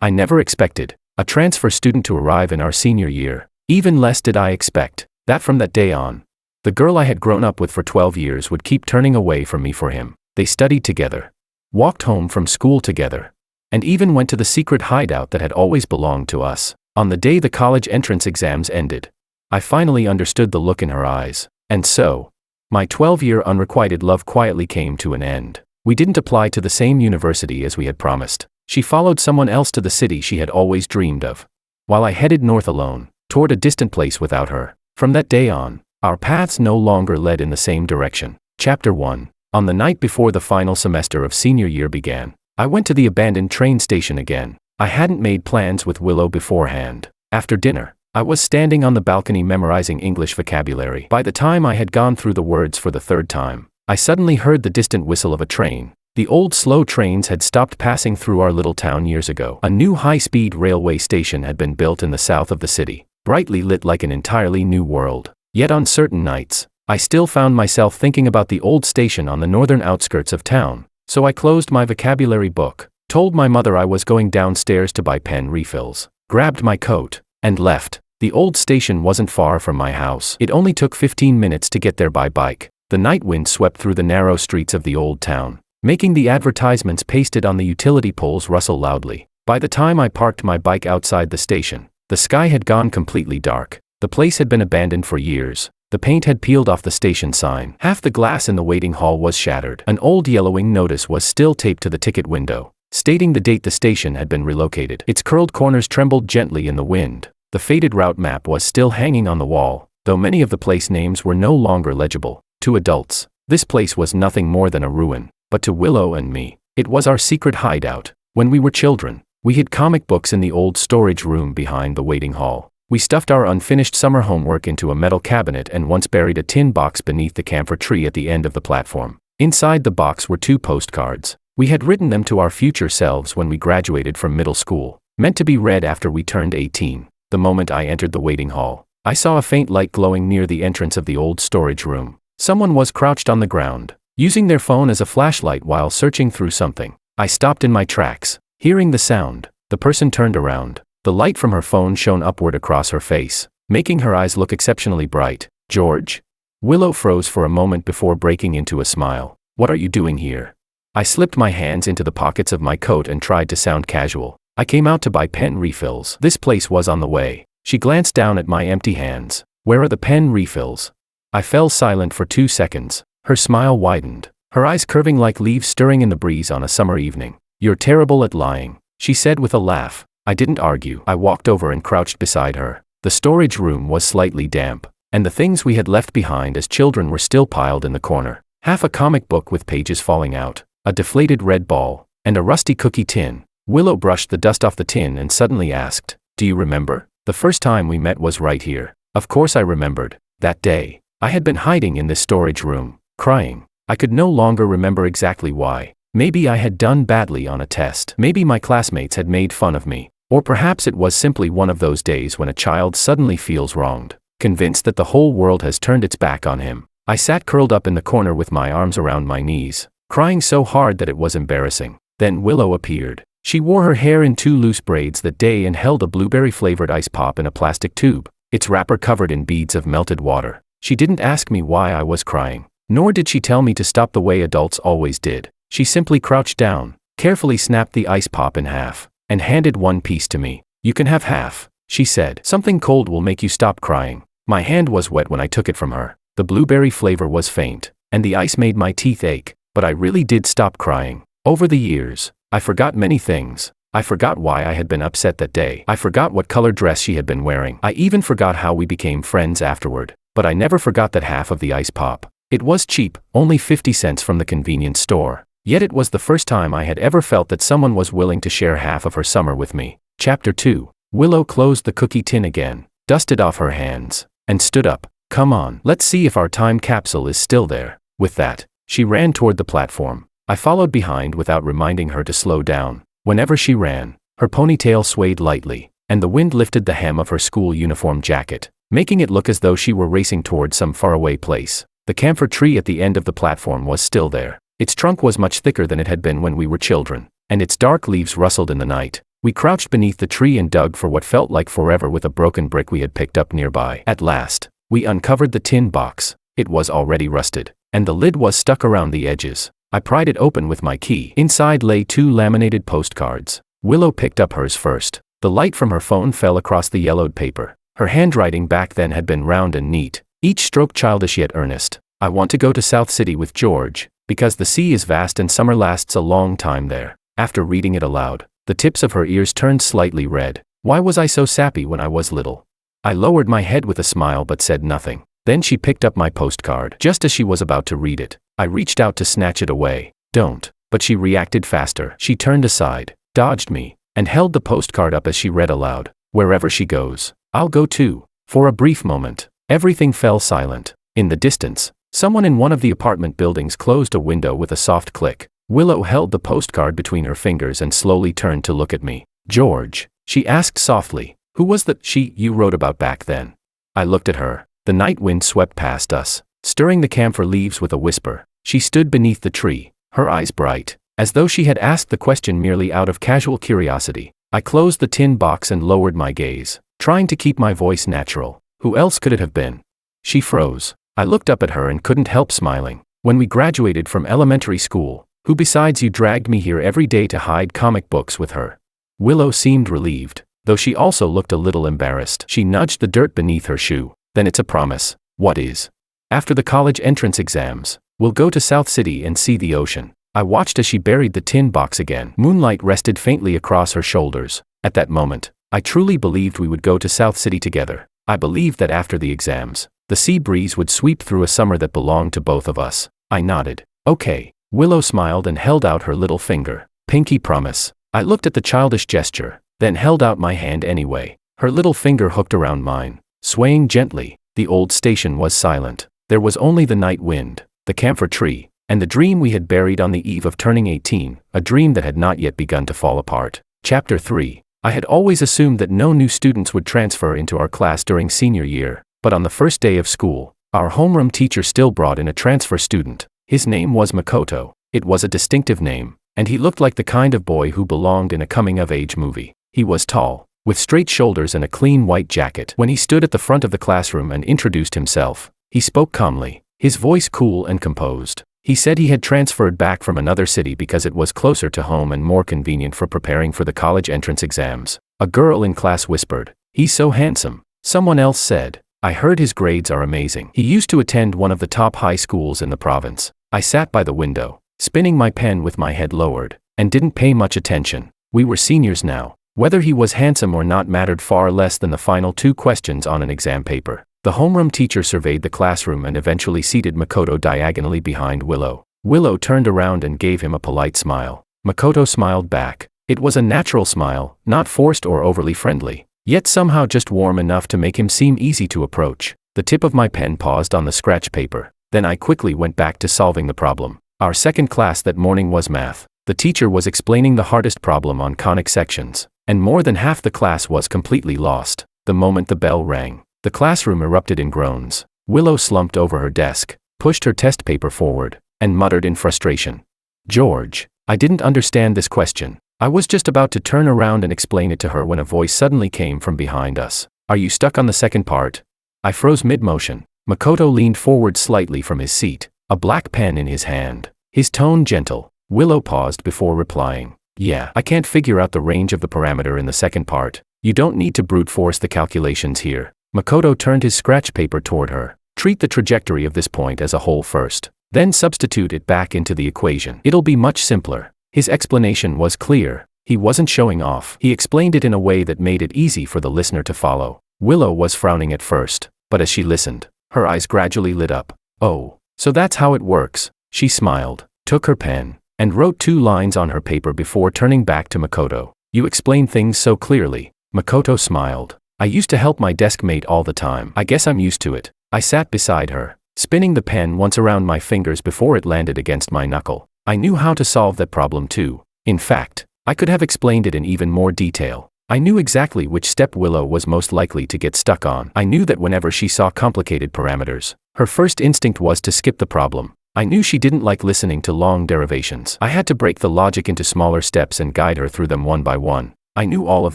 I never expected a transfer student to arrive in our senior year. Even less did I expect that from that day on, the girl I had grown up with for 12 years would keep turning away from me for him. They studied together, walked home from school together, and even went to the secret hideout that had always belonged to us. On the day the college entrance exams ended, I finally understood the look in her eyes. And so, my 12-year unrequited love quietly came to an end. We didn't apply to the same university as we had promised. She followed someone else to the city she had always dreamed of, while I headed north alone, toward a distant place without her. From that day on, our paths no longer led in the same direction. Chapter 1. On the night before the final semester of senior year began, I went to the abandoned train station again. I hadn't made plans with Willow beforehand. After dinner, I was standing on the balcony memorizing English vocabulary. By the time I had gone through the words for the third time, I suddenly heard the distant whistle of a train. The old slow trains had stopped passing through our little town years ago. A new high-speed railway station had been built in the south of the city, brightly lit like an entirely new world. Yet on certain nights, I still found myself thinking about the old station on the northern outskirts of town. So I closed my vocabulary book, told my mother I was going downstairs to buy pen refills, grabbed my coat, and left. The old station wasn't far from my house. It only took 15 minutes to get there by bike. The night wind swept through the narrow streets of the old town, making the advertisements pasted on the utility poles rustle loudly. By the time I parked my bike outside the station, the sky had gone completely dark. The place had been abandoned for years. The paint had peeled off the station sign. Half the glass in the waiting hall was shattered. An old yellowing notice was still taped to the ticket window, stating the date the station had been relocated. Its curled corners trembled gently in the wind. The faded route map was still hanging on the wall, though many of the place names were no longer legible. To adults, this place was nothing more than a ruin, but to Willow and me, it was our secret hideout. When we were children, we hid comic books in the old storage room behind the waiting hall. We stuffed our unfinished summer homework into a metal cabinet and once buried a tin box beneath the camphor tree at the end of the platform. Inside the box were 2 postcards. We had written them to our future selves when we graduated from middle school, meant to be read after we turned 18. The moment I entered the waiting hall, I saw a faint light glowing near the entrance of the old storage room. Someone was crouched on the ground, using their phone as a flashlight while searching through something. I stopped in my tracks. Hearing the sound, the person turned around. The light from her phone shone upward across her face, making her eyes look exceptionally bright. "George?" Willow froze for a moment before breaking into a smile. "What are you doing here?" I slipped my hands into the pockets of my coat and tried to sound casual. "I came out to buy pen refills. This place was on the way." She glanced down at my empty hands. "Where are the pen refills?" I fell silent for 2 seconds. Her smile widened, her eyes curving like leaves stirring in the breeze on a summer evening. "You're terrible at lying," she said with a laugh. I didn't argue. I walked over and crouched beside her. The storage room was slightly damp, and the things we had left behind as children were still piled in the corner. Half a comic book with pages falling out, a deflated red ball, and a rusty cookie tin. Willow brushed the dust off the tin and suddenly asked, "Do you remember? The first time we met was right here." Of course I remembered. That day, I had been hiding in this storage room, crying. I could no longer remember exactly why. Maybe I had done badly on a test. Maybe my classmates had made fun of me. Or perhaps it was simply one of those days when a child suddenly feels wronged, convinced that the whole world has turned its back on him. I sat curled up in the corner with my arms around my knees, crying so hard that it was embarrassing. Then Willow appeared. She wore her hair in 2 loose braids that day and held a blueberry-flavored ice pop in a plastic tube, its wrapper covered in beads of melted water. She didn't ask me why I was crying, nor did she tell me to stop the way adults always did. She simply crouched down, carefully snapped the ice pop in half, and handed 1 piece to me. "You can have half," she said. "Something cold will make you stop crying." My hand was wet when I took it from her. The blueberry flavor was faint, and the ice made my teeth ache, but I really did stop crying. Over the years, I forgot many things. I forgot why I had been upset that day. I forgot what color dress she had been wearing. I even forgot how we became friends afterward. But I never forgot that half of the ice pop. It was cheap, only 50 cents from the convenience store. Yet it was the first time I had ever felt that someone was willing to share half of her summer with me. Chapter 2. Willow closed the cookie tin again, dusted off her hands, and stood up. "Come on, let's see if our time capsule is still there." With that, she ran toward the platform. I followed behind without reminding her to slow down. Whenever she ran, her ponytail swayed lightly, and the wind lifted the hem of her school uniform jacket, making it look as though she were racing toward some faraway place. The camphor tree at the end of the platform was still there. Its trunk was much thicker than it had been when we were children, and its dark leaves rustled in the night. We crouched beneath the tree and dug for what felt like forever with a broken brick we had picked up nearby. At last, we uncovered the tin box. It was already rusted, and the lid was stuck around the edges. I pried it open with my key. Inside lay 2 laminated postcards. Willow picked up hers first. The light from her phone fell across the yellowed paper. Her handwriting back then had been round and neat, each stroke childish yet earnest. I want to go to South City with George, because the sea is vast and summer lasts a long time there. After reading it aloud, the tips of her ears turned slightly red. Why was I so sappy when I was little? I lowered my head with a smile but said nothing. Then she picked up my postcard. Just as she was about to read it, I reached out to snatch it away. Don't. But she reacted faster. She turned aside, dodged me, and held the postcard up as she read aloud. Wherever she goes, I'll go too. For a brief moment, everything fell silent. In the distance, someone in one of the apartment buildings closed a window with a soft click. Willow held the postcard between her fingers and slowly turned to look at me. George, she asked softly, who was the she you wrote about back then? I looked at her. The night wind swept past us, stirring the camphor leaves with a whisper. She stood beneath the tree, her eyes bright, as though she had asked the question merely out of casual curiosity. I closed the tin box and lowered my gaze, trying to keep my voice natural. Who else could it have been? She froze. I looked up at her and couldn't help smiling. When we graduated from elementary school, who besides you dragged me here every day to hide comic books with her? Willow seemed relieved, though she also looked a little embarrassed. She nudged the dirt beneath her shoe. Then it's a promise. What is? After the college entrance exams, we'll go to South City and see the ocean. I watched as she buried the tin box again. Moonlight rested faintly across her shoulders. At that moment, I truly believed we would go to South City together. I believed that after the exams, the sea breeze would sweep through a summer that belonged to both of us. I nodded. Okay. Willow smiled and held out her little finger. Pinky promise. I looked at the childish gesture, then held out my hand anyway. Her little finger hooked around mine, swaying gently. The old station was silent. There was only the night wind, the camphor tree, and the dream we had buried on the eve of turning 18, a dream that had not yet begun to fall apart. Chapter 3. I had always assumed that no new students would transfer into our class during senior year, but on the first day of school, our homeroom teacher still brought in a transfer student. His name was Makoto. It was a distinctive name, and he looked like the kind of boy who belonged in a coming-of-age movie. He was tall, with straight shoulders and a clean white jacket. When he stood at the front of the classroom and introduced himself, he spoke calmly, his voice cool and composed. He said he had transferred back from another city because it was closer to home and more convenient for preparing for the college entrance exams. A girl in class whispered, "He's so handsome." Someone else said, "I heard his grades are amazing. He used to attend one of the top high schools in the province." I sat by the window, spinning my pen with my head lowered, and didn't pay much attention. We were seniors now. Whether he was handsome or not mattered far less than the final 2 questions on an exam paper. The homeroom teacher surveyed the classroom and eventually seated Makoto diagonally behind Willow. Willow turned around and gave him a polite smile. Makoto smiled back. It was a natural smile, not forced or overly friendly, yet somehow just warm enough to make him seem easy to approach. The tip of my pen paused on the scratch paper. Then I quickly went back to solving the problem. Our second class that morning was math. The teacher was explaining the hardest problem on conic sections, and more than half the class was completely lost. The moment the bell rang, the classroom erupted in groans. Willow slumped over her desk, pushed her test paper forward, and muttered in frustration. "George, I didn't understand this question." I was just about to turn around and explain it to her when a voice suddenly came from behind us. "Are you stuck on the second part?" I froze mid-motion. Makoto leaned forward slightly from his seat, a black pen in his hand, his tone gentle. Willow paused before replying. "Yeah, I can't figure out the range of the parameter in the second part. You don't need to brute force the calculations here." Makoto turned his scratch paper toward her. "Treat the trajectory of this point as a whole first, then substitute it back into the equation. It'll be much simpler." His explanation was clear. He wasn't showing off. He explained it in a way that made it easy for the listener to follow. Willow was frowning at first, but as she listened, her eyes gradually lit up. "Oh, so that's how it works." She smiled, took her pen, and wrote 2 lines on her paper before turning back to Makoto. "You explain things so clearly." Makoto smiled. "I used to help my desk mate all the time. I guess I'm used to it." I sat beside her, spinning the pen once around my fingers before it landed against my knuckle. I knew how to solve that problem too. In fact, I could have explained it in even more detail. I knew exactly which step Willow was most likely to get stuck on. I knew that whenever she saw complicated parameters, her first instinct was to skip the problem. I knew she didn't like listening to long derivations. I had to break the logic into smaller steps and guide her through them one by one. I knew all of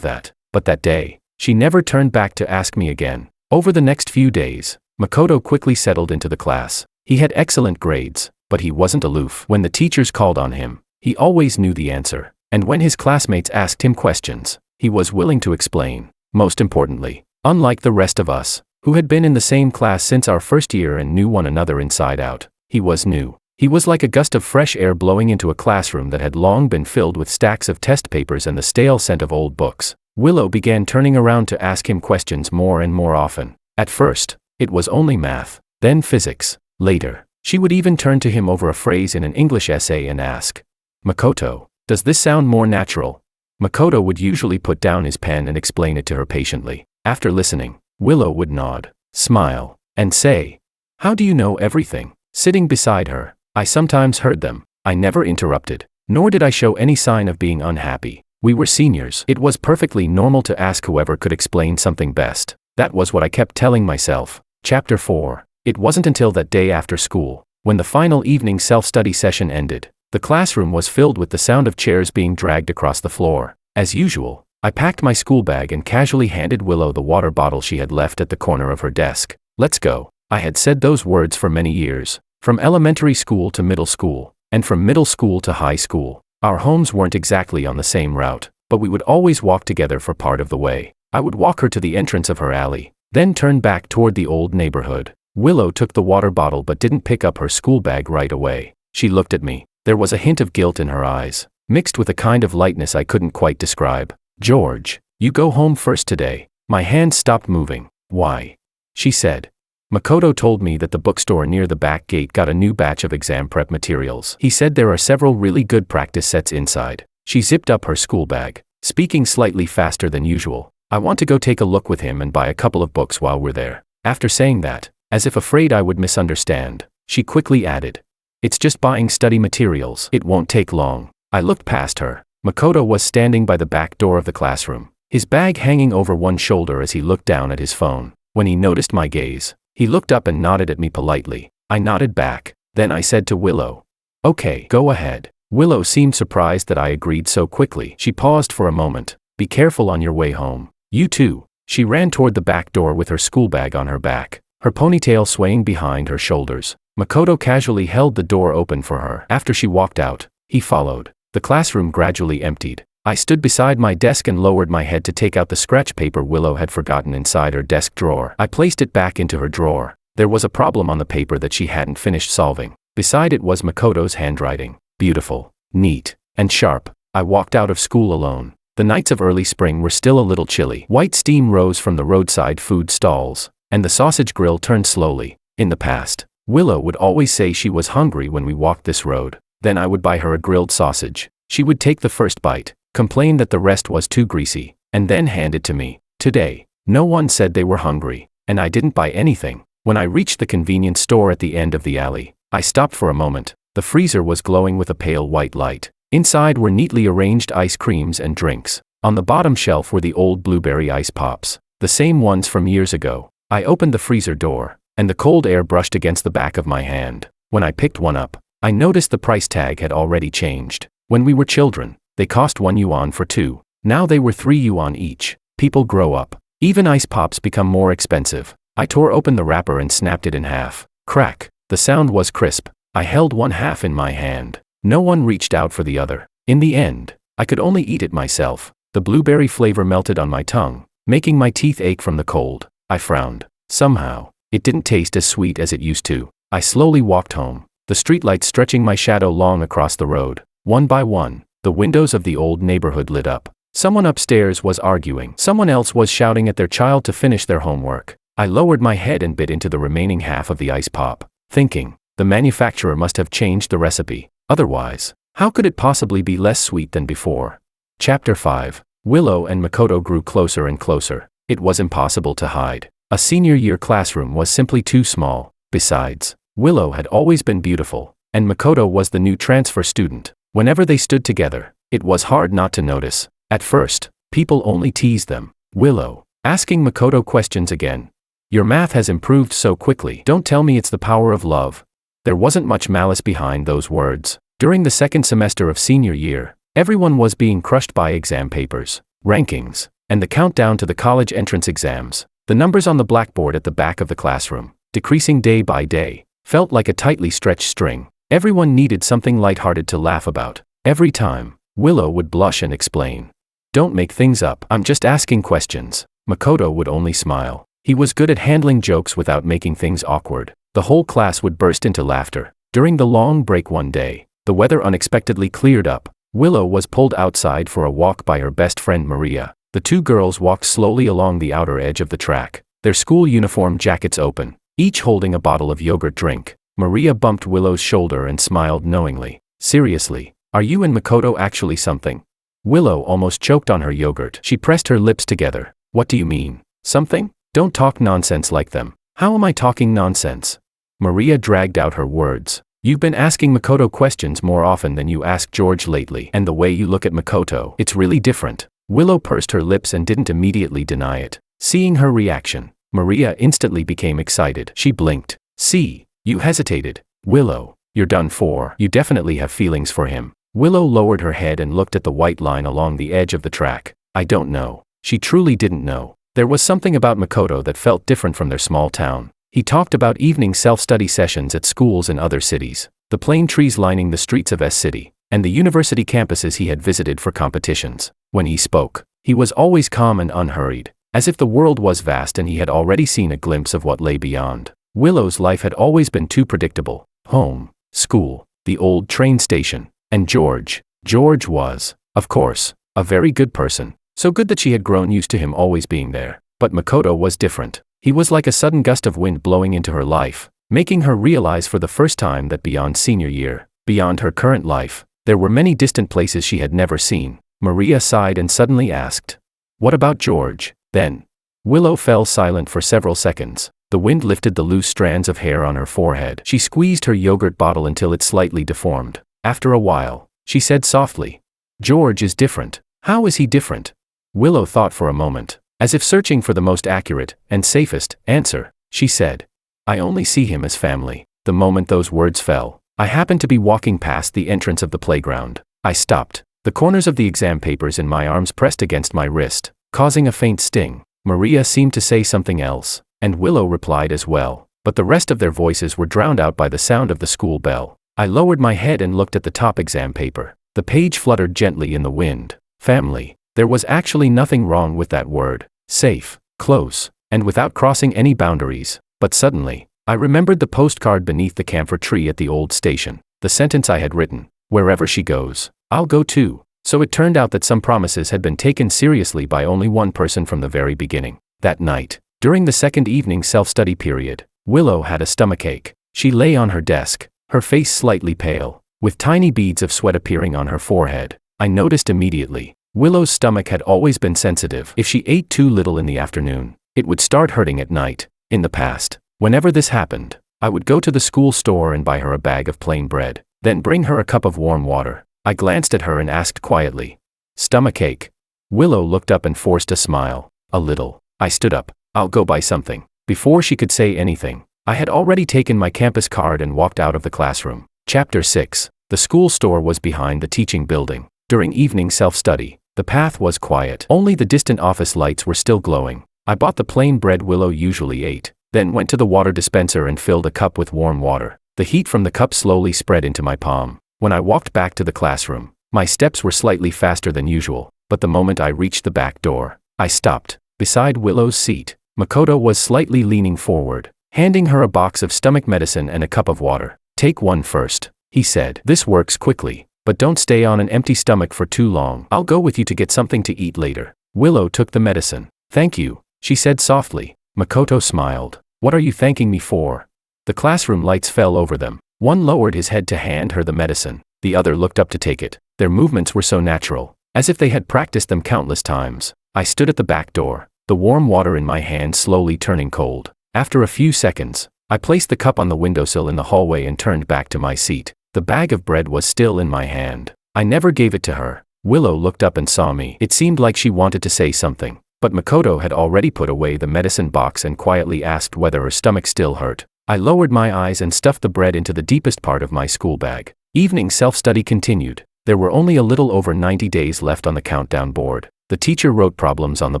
that, but that day, she never turned back to ask me again. Over the next few days, Makoto quickly settled into the class. He had excellent grades, but he wasn't aloof. When the teachers called on him, he always knew the answer. And when his classmates asked him questions, he was willing to explain. Most importantly, unlike the rest of us, who had been in the same class since our first year and knew one another inside out, he was new. He was like a gust of fresh air blowing into a classroom that had long been filled with stacks of test papers and the stale scent of old books. Willow began turning around to ask him questions more and more often. At first, it was only math, then physics. Later, she would even turn to him over a phrase in an English essay and ask, "Makoto, does this sound more natural?" Makoto would usually put down his pen and explain it to her patiently. After listening, Willow would nod, smile, and say, "How do you know everything?" Sitting beside her, I sometimes heard them. I never interrupted, nor did I show any sign of being unhappy. We were seniors. It was perfectly normal to ask whoever could explain something best. That was what I kept telling myself. Chapter 4. It wasn't until that day after school, when the final evening self-study session ended, the classroom was filled with the sound of chairs being dragged across the floor. As usual, I packed my school bag and casually handed Willow the water bottle she had left at the corner of her desk. "Let's go." I had said those words for many years. From elementary school to middle school, and from middle school to high school, our homes weren't exactly on the same route, but we would always walk together for part of the way. I would walk her to the entrance of her alley, then turn back toward the old neighborhood. Willow took the water bottle but didn't pick up her school bag right away. She looked at me. There was a hint of guilt in her eyes, mixed with a kind of lightness I couldn't quite describe. "George, you go home first today." My hand stopped moving. "Why?" she said. "Makoto told me that the bookstore near the back gate got a new batch of exam prep materials. He said there are several really good practice sets inside." She zipped up her school bag, speaking slightly faster than usual. "I want to go take a look with him and buy a couple of books while we're there." After saying that, as if afraid I would misunderstand, she quickly added, "It's just buying study materials. It won't take long." I looked past her. Makoto was standing by the back door of the classroom, his bag hanging over one shoulder as he looked down at his phone. When he noticed my gaze, he looked up and nodded at me politely. I nodded back. Then I said to Willow, "Okay, go ahead." Willow seemed surprised that I agreed so quickly. She paused for a moment. "Be careful on your way home." "You too." She ran toward the back door with her school bag on her back, her ponytail swaying behind her shoulders. Makoto casually held the door open for her. After she walked out, he followed. The classroom gradually emptied. I stood beside my desk and lowered my head to take out the scratch paper Willow had forgotten inside her desk drawer. I placed it back into her drawer. There was a problem on the paper that she hadn't finished solving. Beside it was Makoto's handwriting. Beautiful, neat, and sharp. I walked out of school alone. The nights of early spring were still a little chilly. White steam rose from the roadside food stalls, and the sausage grill turned slowly. In the past, Willow would always say she was hungry when we walked this road. Then I would buy her a grilled sausage. She would take the first bite, complain that the rest was too greasy, and then hand it to me. Today, no one said they were hungry, and I didn't buy anything. When I reached the convenience store at the end of the alley, I stopped for a moment. The freezer was glowing with a pale white light. Inside were neatly arranged ice creams and drinks. On the bottom shelf were the old blueberry ice pops, the same ones from years ago. I opened the freezer door, and the cold air brushed against the back of my hand. When I picked one up, I noticed the price tag had already changed. When we were children, they cost 1 yuan for 2. Now they were 3 yuan each. People grow up. Even ice pops become more expensive. I tore open the wrapper and snapped it in half. Crack. The sound was crisp. I held one half in my hand. No one reached out for the other. In the end, I could only eat it myself. The blueberry flavor melted on my tongue, making my teeth ache from the cold. I frowned. Somehow, it didn't taste as sweet as it used to. I slowly walked home, the streetlights stretching my shadow long across the road. One by one, the windows of the old neighborhood lit up. Someone upstairs was arguing. Someone else was shouting at their child to finish their homework. I lowered my head and bit into the remaining half of the ice pop, thinking, the manufacturer must have changed the recipe. Otherwise, how could it possibly be less sweet than before? Chapter 5. Willow and Makoto grew closer and closer. It was impossible to hide. A senior year classroom was simply too small. Besides, Willow had always been beautiful, and Makoto was the new transfer student. Whenever they stood together, it was hard not to notice. At first, people only teased them. Willow, asking Makoto questions again. "Your math has improved so quickly. Don't tell me it's the power of love." There wasn't much malice behind those words. During the second semester of senior year, everyone was being crushed by exam papers. rankings, and the countdown to the college entrance exams. The numbers on the blackboard at the back of the classroom, decreasing day by day, felt like a tightly stretched string. Everyone needed something lighthearted to laugh about. Every time, Willow would blush and explain. "Don't make things up, I'm just asking questions." Makoto would only smile. He was good at handling jokes without making things awkward. The whole class would burst into laughter. During the long break one day, the weather unexpectedly cleared up. Willow was pulled outside for a walk by her best friend Maria. The two girls walked slowly along the outer edge of the track, their school uniform jackets open, each holding a bottle of yogurt drink. Maria bumped Willow's shoulder and smiled knowingly. "Seriously, are you and Makoto actually something?" Willow almost choked on her yogurt. She pressed her lips together. "What do you mean? Something? Don't talk nonsense like them." "How am I talking nonsense?" Maria dragged out her words. "You've been asking Makoto questions more often than you ask George lately, and the way you look at Makoto, it's really different." Willow pursed her lips and didn't immediately deny it. Seeing her reaction, Maria instantly became excited. She blinked. "See, you hesitated. Willow, you're done for. You definitely have feelings for him." Willow lowered her head and looked at the white line along the edge of the track. "I don't know." She truly didn't know. There was something about Makoto that felt different from their small town. He talked about evening self-study sessions at schools in other cities, the plane trees lining the streets of S-City, and the university campuses he had visited for competitions. When he spoke, he was always calm and unhurried, as if the world was vast and he had already seen a glimpse of what lay beyond. Willow's life had always been too predictable. Home, school, the old train station, and George. George was, of course, a very good person, so good that she had grown used to him always being there. But Makoto was different. He was like a sudden gust of wind blowing into her life, making her realize for the first time that beyond senior year, beyond her current life, there were many distant places she had never seen. Maria sighed and suddenly asked, "What about George, then?" Willow fell silent for several seconds. The wind lifted the loose strands of hair on her forehead. She squeezed her yogurt bottle until it slightly deformed. After a while, she said softly, "George is different." "How is he different?" Willow thought for a moment. As if searching for the most accurate and safest answer, she said, "I only see him as family." The moment those words fell, I happened to be walking past the entrance of the playground. I stopped. The corners of the exam papers in my arms pressed against my wrist, causing a faint sting. Maria seemed to say something else, and Willow replied as well, but the rest of their voices were drowned out by the sound of the school bell. I lowered my head and looked at the top exam paper. The page fluttered gently in the wind. Family. There was actually nothing wrong with that word. Safe, close, and without crossing any boundaries. But suddenly, I remembered the postcard beneath the camphor tree at the old station. The sentence I had written, "Wherever she goes, I'll go too." So it turned out that some promises had been taken seriously by only one person from the very beginning. That night, during the second evening self-study period, Willow had a stomachache. She lay on her desk, her face slightly pale, with tiny beads of sweat appearing on her forehead. I noticed immediately. Willow's stomach had always been sensitive. If she ate too little in the afternoon, it would start hurting at night. In the past, whenever this happened, I would go to the school store and buy her a bag of plain bread, then bring her a cup of warm water. I glanced at her and asked quietly, "Stomachache?" Willow looked up and forced a smile. "A little." I stood up. "I'll go buy something." Before she could say anything, I had already taken my campus card and walked out of the classroom. Chapter 6. The school store was behind the teaching building. During evening self-study, the path was quiet. Only the distant office lights were still glowing. I bought the plain bread Willow usually ate, then went to the water dispenser and filled a cup with warm water. The heat from the cup slowly spread into my palm. When I walked back to the classroom, my steps were slightly faster than usual, but the moment I reached the back door, I stopped. Beside Willow's seat, Makoto was slightly leaning forward, handing her a box of stomach medicine and a cup of water. "Take one first," he said. "This works quickly, but don't stay on an empty stomach for too long. I'll go with you to get something to eat later." Willow took the medicine. "Thank you," she said softly. Makoto smiled. "What are you thanking me for?" The classroom lights fell over them. One lowered his head to hand her the medicine. The other looked up to take it. Their movements were so natural, as if they had practiced them countless times. I stood at the back door, the warm water in my hand slowly turning cold. After a few seconds, I placed the cup on the windowsill in the hallway and turned back to my seat. The bag of bread was still in my hand. I never gave it to her. Willow looked up and saw me. It seemed like she wanted to say something, but Makoto had already put away the medicine box and quietly asked whether her stomach still hurt. I lowered my eyes and stuffed the bread into the deepest part of my school bag. Evening self-study continued. There were only a little over 90 days left on the countdown board. The teacher wrote problems on the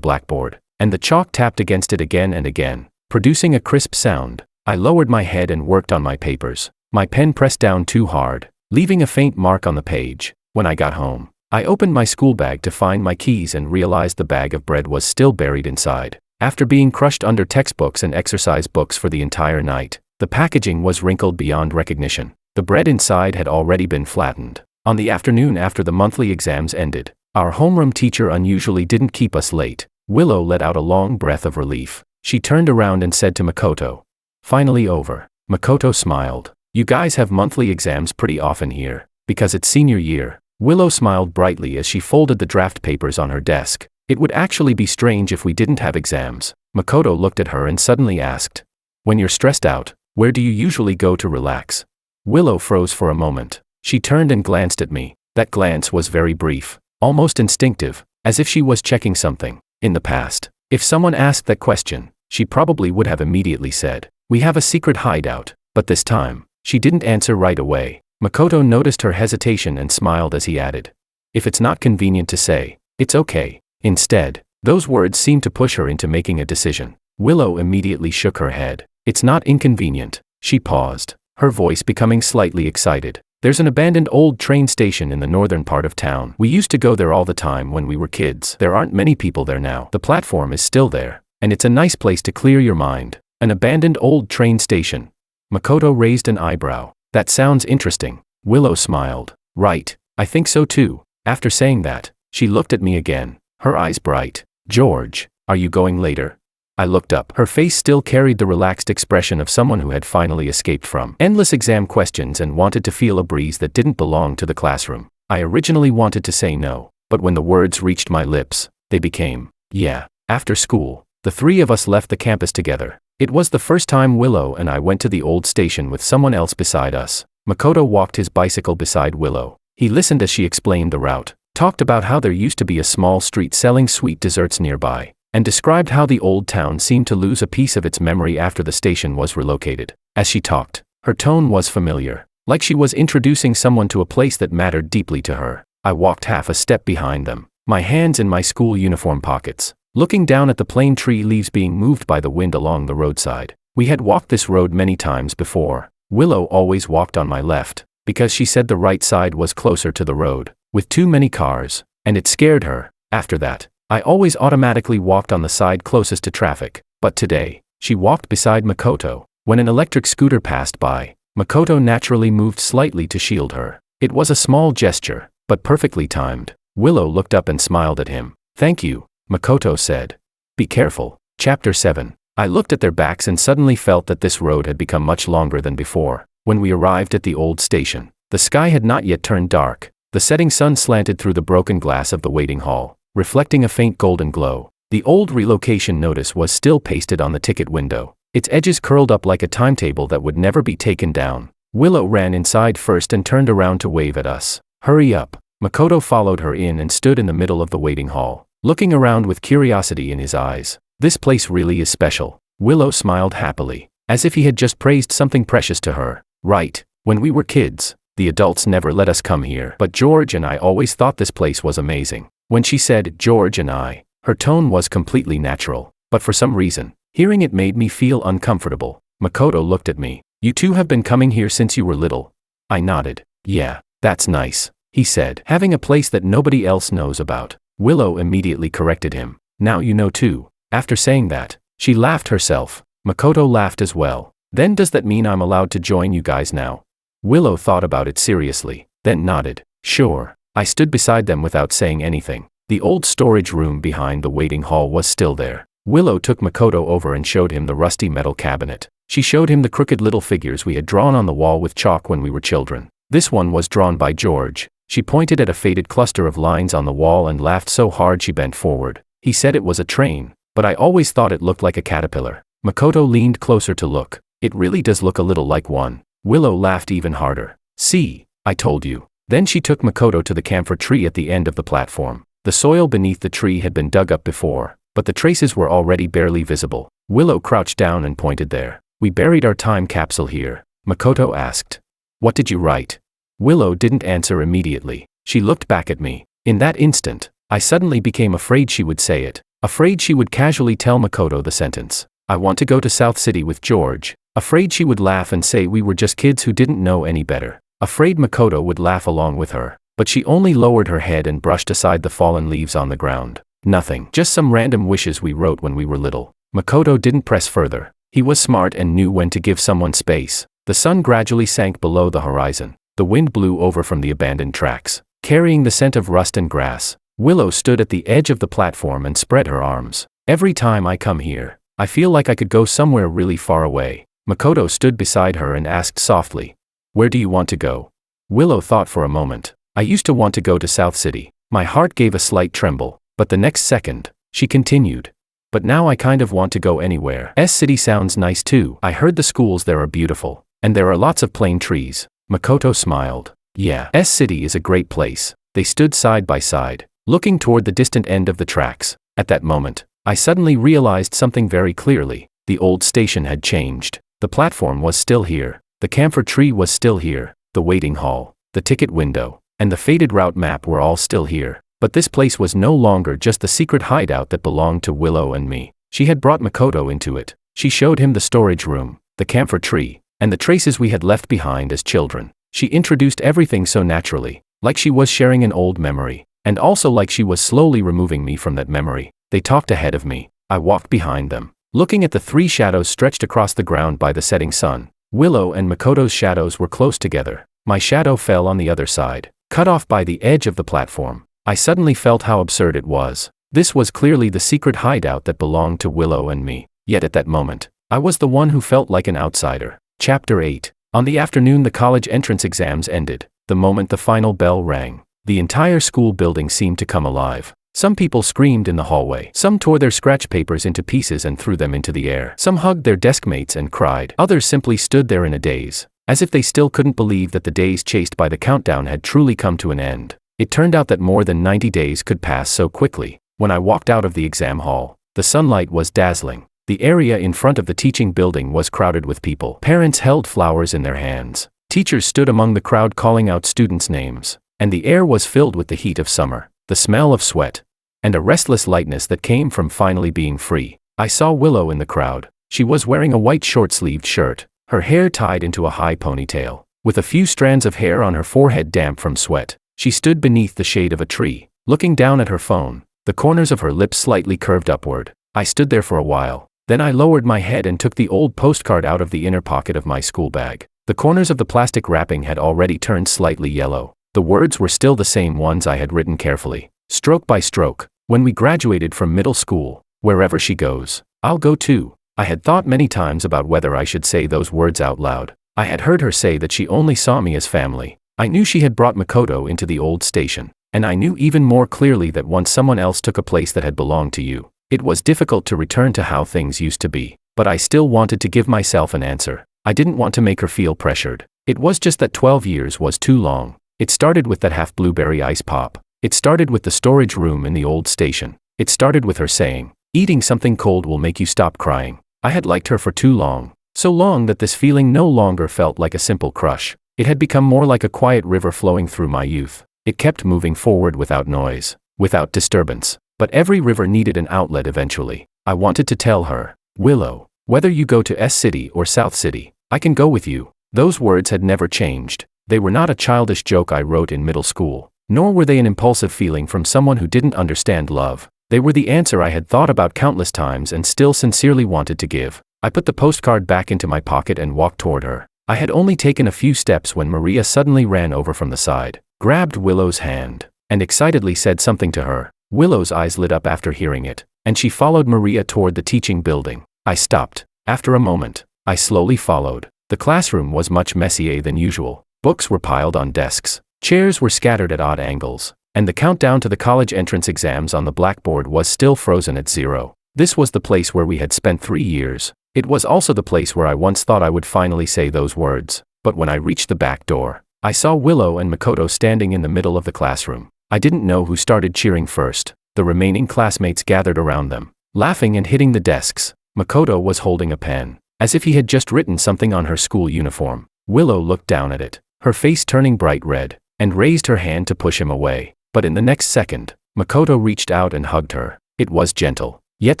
blackboard, and the chalk tapped against it again and again, producing a crisp sound. I lowered my head and worked on my papers. My pen pressed down too hard, leaving a faint mark on the page. When I got home, I opened my school bag to find my keys and realized the bag of bread was still buried inside. After being crushed under textbooks and exercise books for the entire night, the packaging was wrinkled beyond recognition. The bread inside had already been flattened. On the afternoon after the monthly exams ended, our homeroom teacher unusually didn't keep us late. Willow let out a long breath of relief. She turned around and said to Makoto, "Finally over." Makoto smiled. "You guys have monthly exams pretty often here, because it's senior year." Willow smiled brightly as she folded the draft papers on her desk. "It would actually be strange if we didn't have exams." Makoto looked at her and suddenly asked, "When you're stressed out, where do you usually go to relax?" Willow froze for a moment. She turned and glanced at me. That glance was very brief, almost instinctive, as if she was checking something. In the past, if someone asked that question, she probably would have immediately said, "We have a secret hideout," but this time, she didn't answer right away. Makoto noticed her hesitation and smiled as he added, "If it's not convenient to say, it's okay." Instead, those words seemed to push her into making a decision. Willow immediately shook her head. "It's not inconvenient." She paused, her voice becoming slightly excited. "There's an abandoned old train station in the northern part of town. We used to go there all the time when we were kids. There aren't many people there now. The platform is still there, and it's a nice place to clear your mind." An abandoned old train station. Makoto raised an eyebrow. "That sounds interesting." Willow smiled. "Right, I think so too." After saying that, she looked at me again, her eyes bright. "George, are you going later?" I looked up. Her face still carried the relaxed expression of someone who had finally escaped from endless exam questions and wanted to feel a breeze that didn't belong to the classroom. I originally wanted to say no, but when the words reached my lips, they became, "Yeah." After school, the three of us left the campus together. It was the first time Willow and I went to the old station with someone else beside us. Makoto walked his bicycle beside Willow. He listened as she explained the route, talked about how there used to be a small street selling sweet desserts nearby, and described how the old town seemed to lose a piece of its memory after the station was relocated. As she talked, her tone was familiar, like she was introducing someone to a place that mattered deeply to her. I walked half a step behind them, my hands in my school uniform pockets, looking down at the plane tree leaves being moved by the wind along the roadside. We had walked this road many times before. Willow always walked on my left, because she said the right side was closer to the road, with too many cars, and it scared her. After that, I always automatically walked on the side closest to traffic, but today, she walked beside Makoto. When an electric scooter passed by, Makoto naturally moved slightly to shield her. It was a small gesture, but perfectly timed. Willow looked up and smiled at him. "Thank you," Makoto said. "Be careful." Chapter 7. I looked at their backs and suddenly felt that this road had become much longer than before. When we arrived at the old station, the sky had not yet turned dark. The setting sun slanted through the broken glass of the waiting hall, reflecting a faint golden glow. The old relocation notice was still pasted on the ticket window, its edges curled up like a timetable that would never be taken down. Willow ran inside first and turned around to wave at us. "Hurry up." Makoto followed her in and stood in the middle of the waiting hall, looking around with curiosity in his eyes. "This place really is special." Willow smiled happily, as if he had just praised something precious to her. "Right, when we were kids, the adults never let us come here, but George and I always thought this place was amazing." When she said "George and I," her tone was completely natural, but for some reason, hearing it made me feel uncomfortable. Makoto looked at me. "You two have been coming here since you were little?" I nodded. "Yeah, that's nice," he said. "Having a place that nobody else knows about." Willow immediately corrected him. "Now you know too." After saying that, she laughed herself. Makoto laughed as well. "Then does that mean I'm allowed to join you guys now?" Willow thought about it seriously, then nodded. "Sure." I stood beside them without saying anything. The old storage room behind the waiting hall was still there. Willow took Makoto over and showed him the rusty metal cabinet. She showed him the crooked little figures we had drawn on the wall with chalk when we were children. This one was drawn by George. She pointed at a faded cluster of lines on the wall and laughed so hard she bent forward. He said it was a train, but I always thought it looked like a caterpillar. Makoto leaned closer to look. "It really does look a little like one." Willow laughed even harder. "See, I told you." Then she took Makoto to the camphor tree at the end of the platform. The soil beneath the tree had been dug up before, but the traces were already barely visible. Willow crouched down and pointed there. "We buried our time capsule here," Makoto asked. "What did you write?" Willow didn't answer immediately. She looked back at me. In that instant, I suddenly became afraid she would say it, afraid she would casually tell Makoto the sentence, "I want to go to South City with George," afraid she would laugh and say we were just kids who didn't know any better, afraid Makoto would laugh along with her, but she only lowered her head and brushed aside the fallen leaves on the ground. Nothing, just some random wishes we wrote when we were little. Makoto didn't press further. He was smart and knew when to give someone space. The sun gradually sank below the horizon. The wind blew over from the abandoned tracks, carrying the scent of rust and grass. Willow stood at the edge of the platform and spread her arms. "Every time I come here, I feel like I could go somewhere really far away." Makoto stood beside her and asked softly, "Where do you want to go?" Willow thought for a moment. "I used to want to go to South City." My heart gave a slight tremble, but the next second, she continued, "But now I kind of want to go anywhere. City sounds nice too. I heard the schools there are beautiful, and there are lots of plane trees." Makoto smiled. "Yeah, City is a great place." They stood side by side, looking toward the distant end of the tracks. At that moment, I suddenly realized something very clearly. The old station had changed. The platform was still here. The camphor tree was still here. The waiting hall, the ticket window, and the faded route map were all still here. But this place was no longer just the secret hideout that belonged to Willow and me. She had brought Makoto into it. She showed him the storage room, the camphor tree, and the traces we had left behind as children. She introduced everything so naturally, like she was sharing an old memory, and also like she was slowly removing me from that memory. They talked ahead of me. I walked behind them, looking at the three shadows stretched across the ground by the setting sun. Willow and Makoto's shadows were close together. My shadow fell on the other side, cut off by the edge of the platform. I suddenly felt how absurd it was. This was clearly the secret hideout that belonged to Willow and me. Yet at that moment, I was the one who felt like an outsider. Chapter 8. On the afternoon the college entrance exams ended. The moment the final bell rang, the entire school building seemed to come alive. Some people screamed in the hallway. Some tore their scratch papers into pieces and threw them into the air. Some hugged their desk mates and cried. Others simply stood there in a daze, as if they still couldn't believe that the days chased by the countdown had truly come to an end. It turned out that more than 90 days could pass so quickly. When I walked out of the exam hall, the sunlight was dazzling. The area in front of the teaching building was crowded with people. Parents held flowers in their hands. Teachers stood among the crowd calling out students' names. And the air was filled with the heat of summer, the smell of sweat, and a restless lightness that came from finally being free. I saw Willow in the crowd. She was wearing a white short-sleeved shirt, her hair tied into a high ponytail, with a few strands of hair on her forehead damp from sweat. She stood beneath the shade of a tree, looking down at her phone, the corners of her lips slightly curved upward. I stood there for a while. Then I lowered my head and took the old postcard out of the inner pocket of my school bag. The corners of the plastic wrapping had already turned slightly yellow. The words were still the same ones I had written carefully, stroke by stroke. "When we graduated from middle school, wherever she goes, I'll go too." I had thought many times about whether I should say those words out loud. I had heard her say that she only saw me as family. I knew she had brought Makoto into the old station, and I knew even more clearly that once someone else took a place that had belonged to you, it was difficult to return to how things used to be. But I still wanted to give myself an answer. I didn't want to make her feel pressured. It was just that 12 years was too long. It started with that half-blueberry ice pop. It started with the storage room in the old station. It started with her saying, "Eating something cold will make you stop crying." I had liked her for too long. So long that this feeling no longer felt like a simple crush. It had become more like a quiet river flowing through my youth. It kept moving forward without noise, without disturbance. But every river needed an outlet eventually. I wanted to tell her, "Willow, whether you go to City or South City, I can go with you." Those words had never changed. They were not a childish joke I wrote in middle school, nor were they an impulsive feeling from someone who didn't understand love. They were the answer I had thought about countless times and still sincerely wanted to give. I put the postcard back into my pocket and walked toward her. I had only taken a few steps when Maria suddenly ran over from the side, grabbed Willow's hand, and excitedly said something to her. Willow's eyes lit up after hearing it, and she followed Maria toward the teaching building. I stopped. After a moment, I slowly followed. The classroom was much messier than usual. Books were piled on desks, chairs were scattered at odd angles, and the countdown to the college entrance exams on the blackboard was still frozen at 0. This was the place where we had spent 3 years. It was also the place where I once thought I would finally say those words. But when I reached the back door, I saw Willow and Makoto standing in the middle of the classroom. I didn't know who started cheering first. The remaining classmates gathered around them, laughing and hitting the desks. Makoto was holding a pen, as if he had just written something on her school uniform. Willow looked down at it, her face turning bright red, and raised her hand to push him away. But in the next second, Makoto reached out and hugged her. It was gentle, yet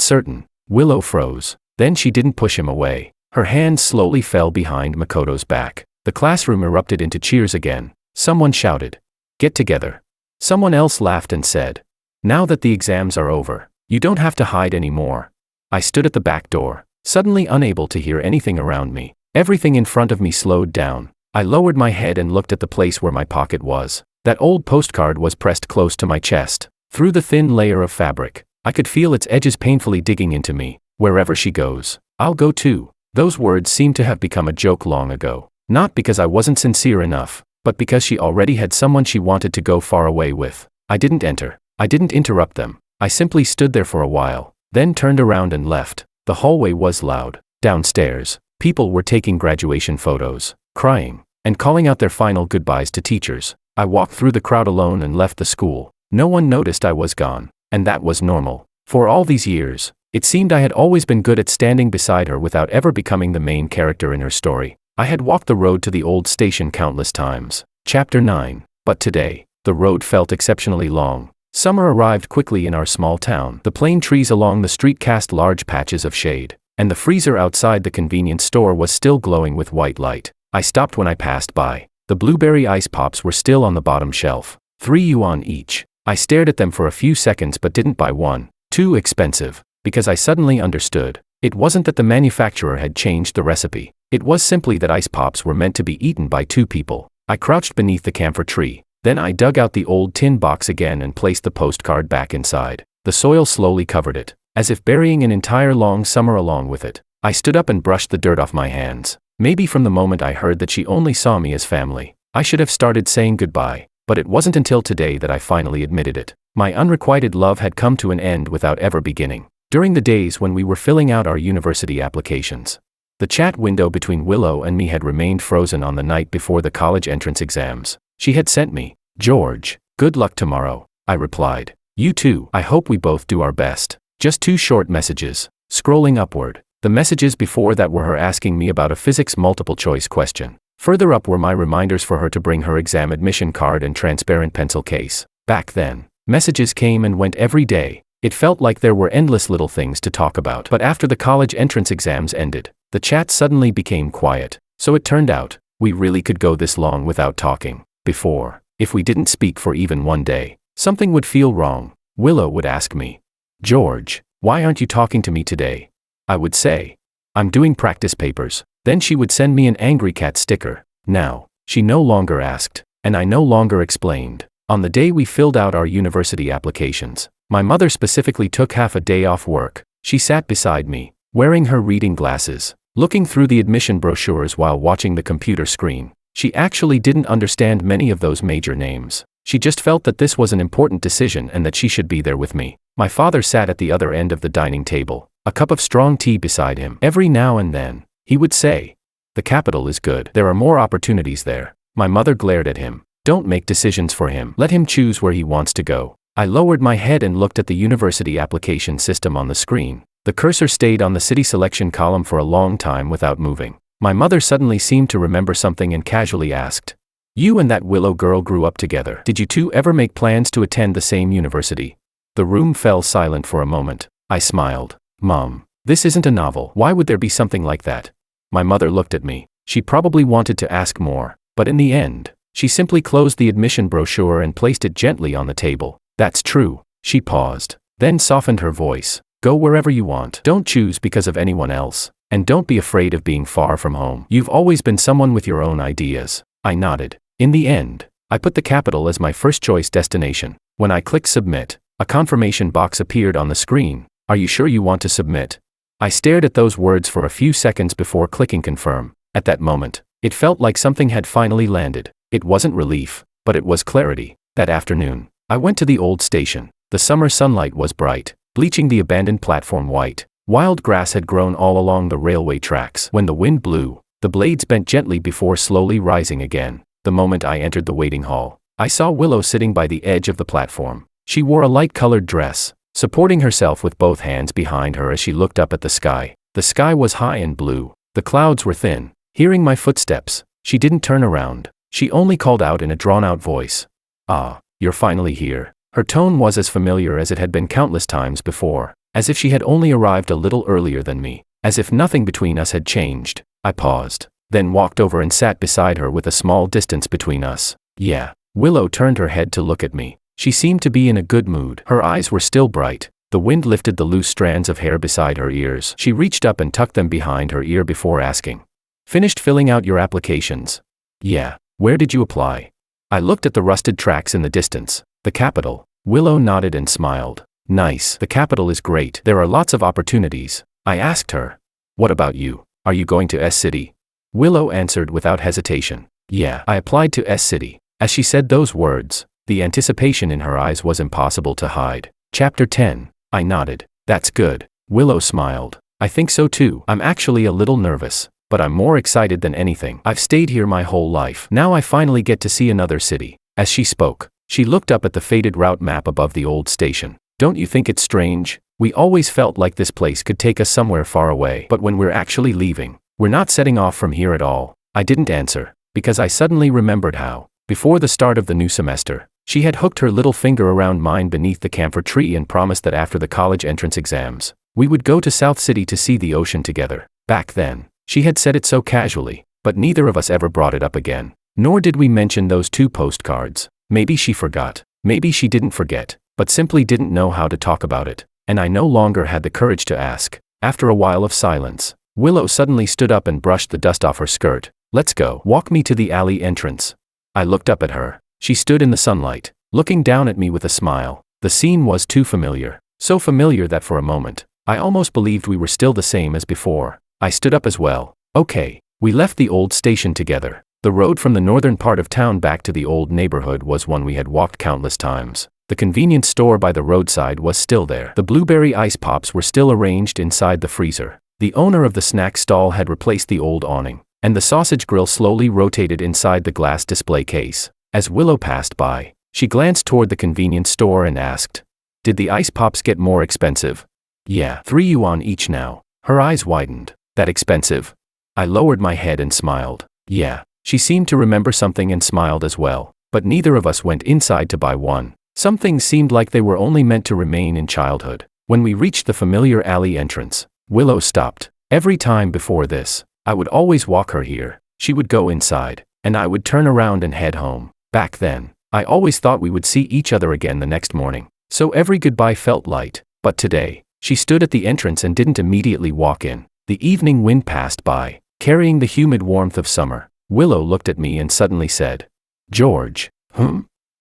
certain. Willow froze. Then she didn't push him away. Her hands slowly fell behind Makoto's back. The classroom erupted into cheers again. Someone shouted, "Get together." Someone else laughed and said, "Now that the exams are over, you don't have to hide anymore." I stood at the back door, suddenly unable to hear anything around me. Everything in front of me slowed down. I lowered my head and looked at the place where my pocket was. That old postcard was pressed close to my chest. Through the thin layer of fabric, I could feel its edges painfully digging into me. "Wherever she goes, I'll go too." Those words seemed to have become a joke long ago. Not because I wasn't sincere enough, but because she already had someone she wanted to go far away with. I didn't enter. I didn't interrupt them. I simply stood there for a while, then turned around and left. The hallway was loud. Downstairs, people were taking graduation photos, crying, and calling out their final goodbyes to teachers. I walked through the crowd alone and left the school. No one noticed I was gone, and that was normal. For all these years, it seemed I had always been good at standing beside her without ever becoming the main character in her story. I had walked the road to the old station countless times. Chapter 9. But today, the road felt exceptionally long. Summer arrived quickly in our small town. The plane trees along the street cast large patches of shade, and the freezer outside the convenience store was still glowing with white light. I stopped when I passed by. The blueberry ice pops were still on the bottom shelf. 3 yuan each. I stared at them for a few seconds but didn't buy one. Too expensive. Because I suddenly understood. It wasn't that the manufacturer had changed the recipe. It was simply that ice pops were meant to be eaten by 2 people. I crouched beneath the camphor tree. Then I dug out the old tin box again and placed the postcard back inside. The soil slowly covered it, as if burying an entire long summer along with it. I stood up and brushed the dirt off my hands. Maybe from the moment I heard that she only saw me as family, I should have started saying goodbye, but it wasn't until today that I finally admitted it. My unrequited love had come to an end without ever beginning. During the days when we were filling out our university applications, the chat window between Willow and me had remained frozen on the night before the college entrance exams. She had sent me, "George, good luck tomorrow." I replied, "You too. I hope we both do our best." Just 2 short messages. Scrolling upward, the messages before that were her asking me about a physics multiple choice question. Further up were my reminders for her to bring her exam admission card and transparent pencil case. Back then, messages came and went every day. It felt like there were endless little things to talk about. But after the college entrance exams ended, the chat suddenly became quiet. So it turned out, we really could go this long without talking. Before, if we didn't speak for even one day, something would feel wrong. Willow would ask me, "George, why aren't you talking to me today?" I would say, "I'm doing practice papers." Then she would send me an angry cat sticker. Now, she no longer asked, and I no longer explained. On the day we filled out our university applications, my mother specifically took half a day off work. She sat beside me, wearing her reading glasses, looking through the admission brochures while watching the computer screen. She actually didn't understand many of those major names. She just felt that this was an important decision and that she should be there with me. My father sat at the other end of the dining table, a cup of strong tea beside him. Every now and then, he would say, "The capital is good. There are more opportunities there." My mother glared at him. "Don't make decisions for him. Let him choose where he wants to go." I lowered my head and looked at the university application system on the screen. The cursor stayed on the city selection column for a long time without moving. My mother suddenly seemed to remember something and casually asked, "You and that Willow girl grew up together. Did you two ever make plans to attend the same university?" The room fell silent for a moment. I smiled. "Mom, this isn't a novel. Why would there be something like that?" My mother looked at me. She probably wanted to ask more, but in the end, she simply closed the admission brochure and placed it gently on the table. "That's true." She paused, then softened her voice. "Go wherever you want. Don't choose because of anyone else. And don't be afraid of being far from home. You've always been someone with your own ideas." I nodded. In the end, I put the capital as my first choice destination. When I clicked submit, a confirmation box appeared on the screen. "Are you sure you want to submit?" I stared at those words for a few seconds before clicking confirm. At that moment, it felt like something had finally landed. It wasn't relief, but it was clarity. That afternoon, I went to the old station. The summer sunlight was bright, bleaching the abandoned platform white. Wild grass had grown all along the railway tracks. When the wind blew, the blades bent gently before slowly rising again. The moment I entered the waiting hall, I saw Willow sitting by the edge of the platform. She wore a light-colored dress, supporting herself with both hands behind her as she looked up at the sky. The sky was high and blue. The clouds were thin. Hearing my footsteps, she didn't turn around. She only called out in a drawn-out voice, "Ah, you're finally here." Her tone was as familiar as it had been countless times before, as if she had only arrived a little earlier than me, as if nothing between us had changed. I paused, then walked over and sat beside her with a small distance between us. Yeah. Willow turned her head to look at me. She seemed to be in a good mood. Her eyes were still bright. The wind lifted the loose strands of hair beside her ears. She reached up and tucked them behind her ear before asking, "Finished filling out your applications?" "Yeah." "Where did you apply?" I looked at the rusted tracks in the distance. "The capital." Willow nodded and smiled. "Nice. The capital is great. There are lots of opportunities." I asked her, "What about you? Are you going to S-City?" Willow answered without hesitation, "Yeah." I applied to S-City. As she said those words, the anticipation in her eyes was impossible to hide. Chapter 10. I nodded. "That's good." Willow smiled. "I think so too. I'm actually a little nervous, but I'm more excited than anything. I've stayed here my whole life. Now I finally get to see another city." As she spoke, she looked up at the faded route map above the old station. "Don't you think it's strange? We always felt like this place could take us somewhere far away. But when we're actually leaving, we're not setting off from here at all." I didn't answer, because I suddenly remembered how, before the start of the new semester, she had hooked her little finger around mine beneath the camphor tree and promised that after the college entrance exams, we would go to South City to see the ocean together. Back then, she had said it so casually, but neither of us ever brought it up again. Nor did we mention those 2 postcards. Maybe she forgot. Maybe she didn't forget, but simply didn't know how to talk about it, and I no longer had the courage to ask. After a while of silence, Willow suddenly stood up and brushed the dust off her skirt. "Let's go. Walk me to the alley entrance." I looked up at her. She stood in the sunlight, looking down at me with a smile. The scene was too familiar. So familiar that for a moment, I almost believed we were still the same as before. I stood up as well. "Okay." We left the old station together. The road from the northern part of town back to the old neighborhood was one we had walked countless times. The convenience store by the roadside was still there. The blueberry ice pops were still arranged inside the freezer. The owner of the snack stall had replaced the old awning, and the sausage grill slowly rotated inside the glass display case. As Willow passed by, she glanced toward the convenience store and asked, "Did the ice pops get more expensive?" "Yeah, 3 yuan each now." Her eyes widened. "That expensive?" I lowered my head and smiled. "Yeah." She seemed to remember something and smiled as well, but neither of us went inside to buy one. Some things seemed like they were only meant to remain in childhood. When we reached the familiar alley entrance, Willow stopped. Every time before this, I would always walk her here. She would go inside, and I would turn around and head home. Back then, I always thought we would see each other again the next morning, so every goodbye felt light. But today, she stood at the entrance and didn't immediately walk in. The evening wind passed by, carrying the humid warmth of summer. Willow looked at me and suddenly said, "George."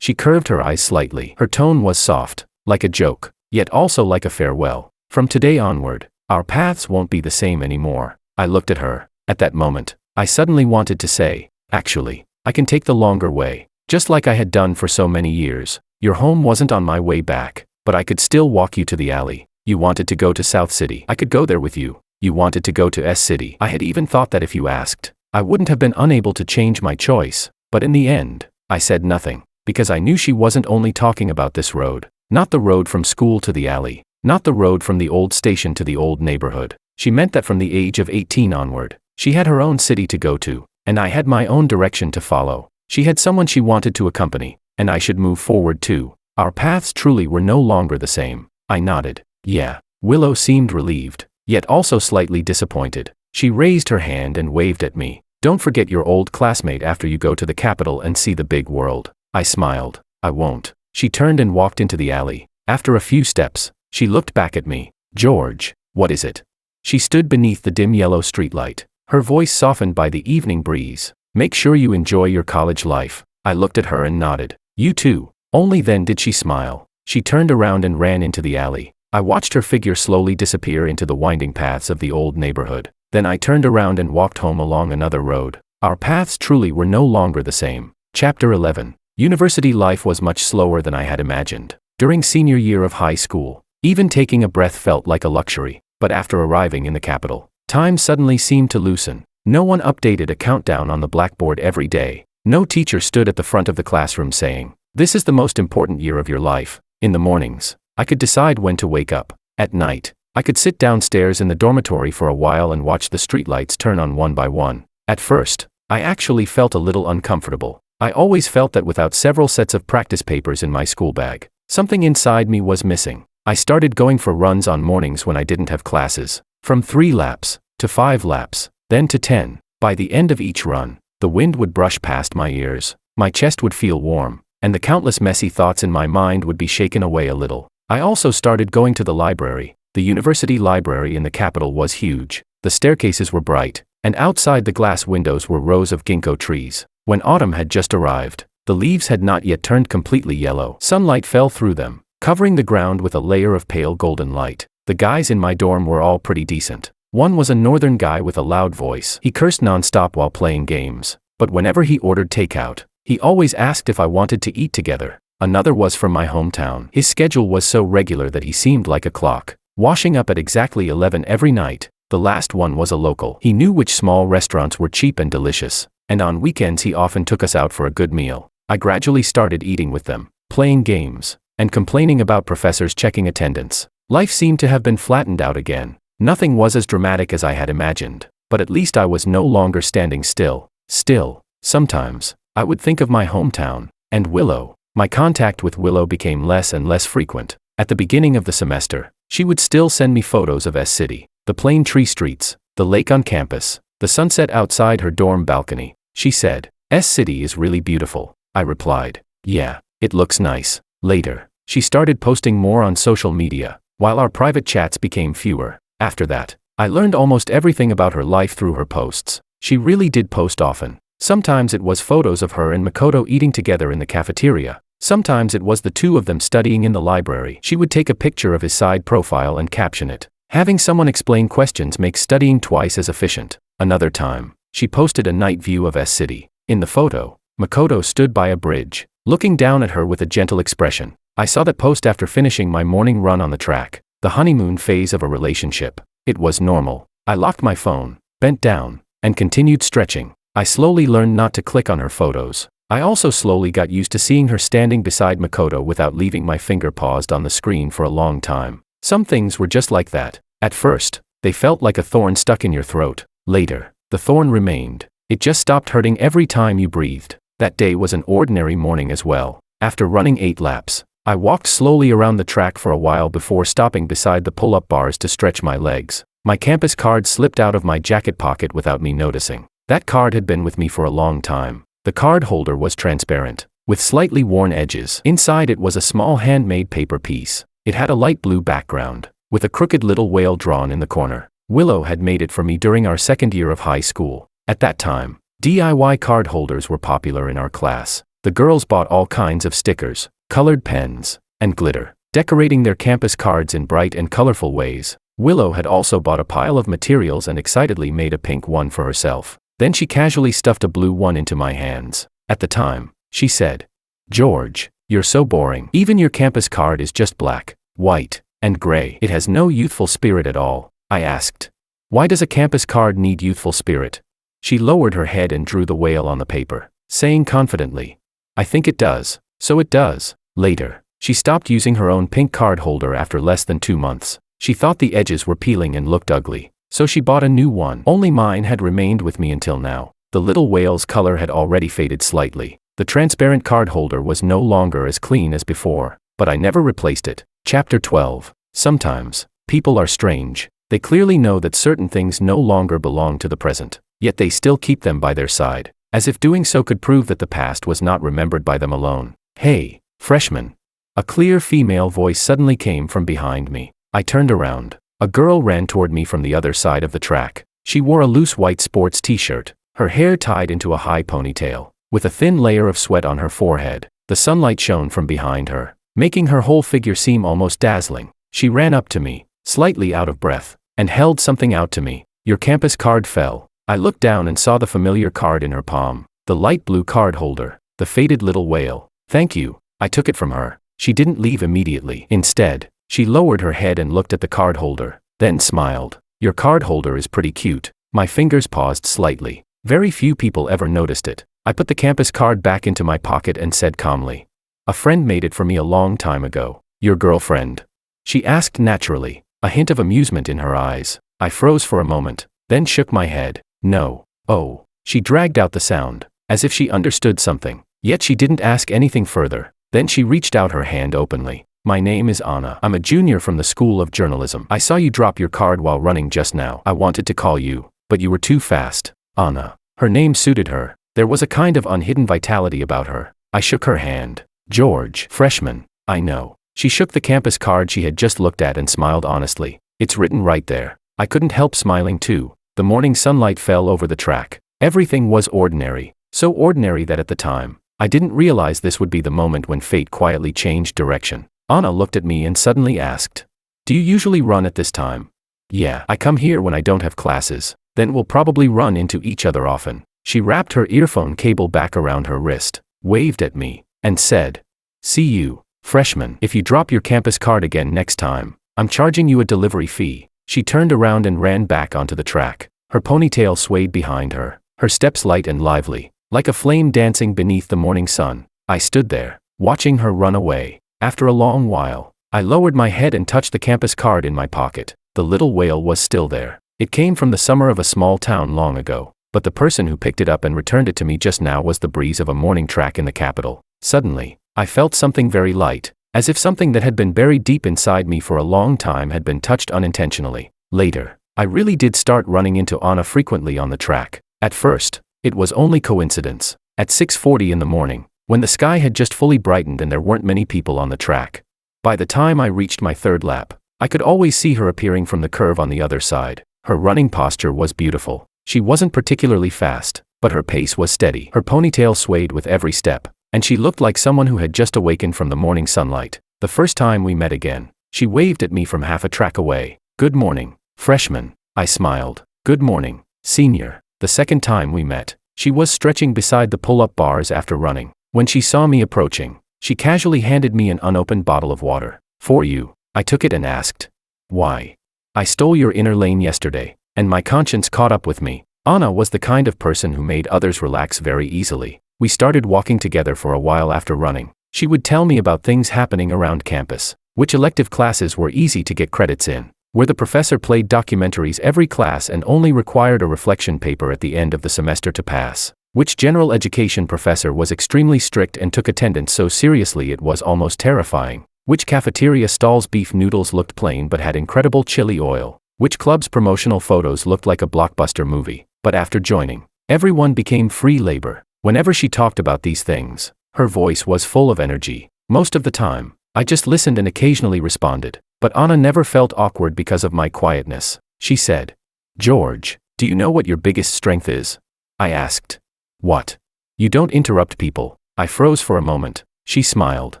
She curved her eyes slightly. Her tone was soft, like a joke, yet also like a farewell. "From today onward, our paths won't be the same anymore." I looked at her. At that moment, I suddenly wanted to say, "Actually, I can take the longer way," just like I had done for so many years. Your home wasn't on my way back, but I could still walk you to the alley. You wanted to go to South City. I could go there with you. You wanted to go to S-City. I had even thought that if you asked, I wouldn't have been unable to change my choice. But in the end, I said nothing, because I knew she wasn't only talking about this road. Not the road from school to the alley. Not the road from the old station to the old neighborhood. She meant that from the age of 18 onward, she had her own city to go to, and I had my own direction to follow. She had someone she wanted to accompany, and I should move forward too. Our paths truly were no longer the same. I nodded. "Yeah." Willow seemed relieved, yet also slightly disappointed. She raised her hand and waved at me. "Don't forget your old classmate after you go to the capital and see the big world." I smiled. "I won't." She turned and walked into the alley. After a few steps, she looked back at me. "George, what is it?" She stood beneath the dim yellow streetlight, her voice softened by the evening breeze. "Make sure you enjoy your college life." I looked at her and nodded. "You too." Only then did she smile. She turned around and ran into the alley. I watched her figure slowly disappear into the winding paths of the old neighborhood. Then I turned around and walked home along another road. Our paths truly were no longer the same. Chapter 11. University life was much slower than I had imagined. During senior year of high school, even taking a breath felt like a luxury. But after arriving in the capital, time suddenly seemed to loosen. No one updated a countdown on the blackboard every day. No teacher stood at the front of the classroom saying, "This is the most important year of your life." In the mornings, I could decide when to wake up. At night, I could sit downstairs in the dormitory for a while and watch the streetlights turn on one by one. At first, I actually felt a little uncomfortable. I always felt that without several sets of practice papers in my school bag, Something inside me was missing. I started going for runs on mornings when I didn't have classes. From 3 laps, to 5 laps, then to 10. By the end of each run, the wind would brush past my ears, my chest would feel warm, and the countless messy thoughts in my mind would be shaken away a little. I also started going to the library. The university library in the capital was huge. The staircases were bright, and outside the glass windows were rows of ginkgo trees. When autumn had just arrived, the leaves had not yet turned completely yellow. Sunlight fell through them, covering the ground with a layer of pale golden light. The guys in my dorm were all pretty decent. One was a northern guy with a loud voice. He cursed non-stop while playing games, but whenever he ordered takeout, he always asked if I wanted to eat together. Another was from my hometown. His schedule was so regular that he seemed like a clock, washing up at exactly 11 every night. The last one was a local. He knew which small restaurants were cheap and delicious, and on weekends he often took us out for a good meal. I gradually started eating with them, playing games, and complaining about professors checking attendance. Life seemed to have been flattened out again. Nothing was as dramatic as I had imagined, but at least I was no longer standing still. Still, sometimes, I would think of my hometown, and Willow. My contact with Willow became less and less frequent. At the beginning of the semester, she would still send me photos of S-City, the plain tree streets, the lake on campus, the sunset outside her dorm balcony. She said, "S-City is really beautiful." I replied, "Yeah, it looks nice." Later, she started posting more on social media, while our private chats became fewer. After that, I learned almost everything about her life through her posts. She really did post often. Sometimes it was photos of her and Makoto eating together in the cafeteria. Sometimes it was the two of them studying in the library. She would take a picture of his side profile and caption it, "Having someone explain questions makes studying twice as efficient." Another time, she posted a night view of S-City. In the photo, Makoto stood by a bridge, looking down at her with a gentle expression. I saw that post after finishing my morning run on the track. The honeymoon phase of a relationship. It was normal. I locked my phone, bent down, and continued stretching. I slowly learned not to click on her photos. I also slowly got used to seeing her standing beside Makoto without leaving my finger paused on the screen for a long time. Some things were just like that. At first, they felt like a thorn stuck in your throat. Later, the thorn remained. It just stopped hurting every time you breathed. That day was an ordinary morning as well. After running 8 laps, I walked slowly around the track for a while before stopping beside the pull-up bars to stretch my legs. My campus card slipped out of my jacket pocket without me noticing. That card had been with me for a long time. The card holder was transparent, with slightly worn edges. Inside it was a small handmade paper piece. It had a light blue background, with a crooked little whale drawn in the corner. Willow had made it for me during our second year of high school. At that time, DIY card holders were popular in our class. The girls bought all kinds of stickers, colored pens, and glitter, decorating their campus cards in bright and colorful ways. Willow had also bought a pile of materials and excitedly made a pink one for herself. Then she casually stuffed a blue one into my hands. At the time, she said, "George, you're so boring. Even your campus card is just black, white, and gray. It has no youthful spirit at all." I asked, "Why does a campus card need youthful spirit?" She lowered her head and drew the whale on the paper, saying confidently, "I think it does, so it does." Later, she stopped using her own pink card holder after less than 2 months. She thought the edges were peeling and looked ugly, so she bought a new one. Only mine had remained with me until now. The little whale's color had already faded slightly. The transparent card holder was no longer as clean as before, but I never replaced it. Chapter 12. Sometimes, people are strange. They clearly know that certain things no longer belong to the present, yet they still keep them by their side, as if doing so could prove that the past was not remembered by them alone. "Hey, freshman." A clear female voice suddenly came from behind me. I turned around. A girl ran toward me from the other side of the track. She wore a loose white sports t-shirt, her hair tied into a high ponytail, with a thin layer of sweat on her forehead. The sunlight shone from behind her, making her whole figure seem almost dazzling. She ran up to me, slightly out of breath, and held something out to me. "Your campus card fell." I looked down and saw the familiar card in her palm, the light blue card holder, the faded little whale. "Thank you." I took it from her. She didn't leave immediately. Instead, she lowered her head and looked at the card holder, then smiled. "Your card holder is pretty cute." My fingers paused slightly. Very few people ever noticed it. I put the campus card back into my pocket and said calmly, "A friend made it for me a long time ago." "Your girlfriend?" she asked naturally, a hint of amusement in her eyes. I froze for a moment, then shook my head. "No." "Oh." She dragged out the sound, as if she understood something, yet she didn't ask anything further. Then she reached out her hand openly. My name is Anna. I'm a junior from the School of Journalism. I saw you drop your card while running just now. I wanted to call you, but you were too fast. Anna. Her name suited her. There was a kind of unhidden vitality about her. I shook her hand. George. Freshman. I know. She shook the campus card she had just looked at and smiled honestly. It's written right there. I couldn't help smiling too. The morning sunlight fell over the track. Everything was ordinary. So ordinary that at the time, I didn't realize this would be the moment when fate quietly changed direction. Anna looked at me and suddenly asked, "Do you usually run at this time?" "Yeah, I come here when I don't have classes. Then we'll probably run into each other often." She wrapped her earphone cable back around her wrist, waved at me, and said, "See you, freshman. If you drop your campus card again next time, I'm charging you a delivery fee." She turned around and ran back onto the track. Her ponytail swayed behind her, her steps light and lively, like a flame dancing beneath the morning sun. I stood there, watching her run away. After a long while, I lowered my head and touched the campus card in my pocket. The little whale was still there. It came from the summer of a small town long ago, but the person who picked it up and returned it to me just now was the breeze of a morning track in the capital. Suddenly, I felt something very light, as if something that had been buried deep inside me for a long time had been touched unintentionally. Later, I really did start running into Anna frequently on the track. At first, it was only coincidence. At 6:40 in the morning, when the sky had just fully brightened and there weren't many people on the track. By the time I reached my third lap, I could always see her appearing from the curve on the other side. Her running posture was beautiful. She wasn't particularly fast, but her pace was steady. Her ponytail swayed with every step, and she looked like someone who had just awakened from the morning sunlight. The first time we met again, she waved at me from half a track away. "Good morning, freshman." I smiled. "Good morning, senior." The second time we met, she was stretching beside the pull-up bars after running. When she saw me approaching, she casually handed me an unopened bottle of water. "For you." I took it and asked, "Why?" "I stole your inner lane yesterday, and my conscience caught up with me." Anna was the kind of person who made others relax very easily. We started walking together for a while after running. She would tell me about things happening around campus, which elective classes were easy to get credits in, where the professor played documentaries every class and only required a reflection paper at the end of the semester to pass, which general education professor was extremely strict and took attendance so seriously it was almost terrifying, which cafeteria stall's beef noodles looked plain but had incredible chili oil, which club's promotional photos looked like a blockbuster movie. But after joining, everyone became free labor. Whenever she talked about these things, her voice was full of energy. Most of the time, I just listened and occasionally responded, but Anna never felt awkward because of my quietness. She said, "George, do you know what your biggest strength is?" I asked. "What?" "You don't interrupt people." I froze for a moment. She smiled.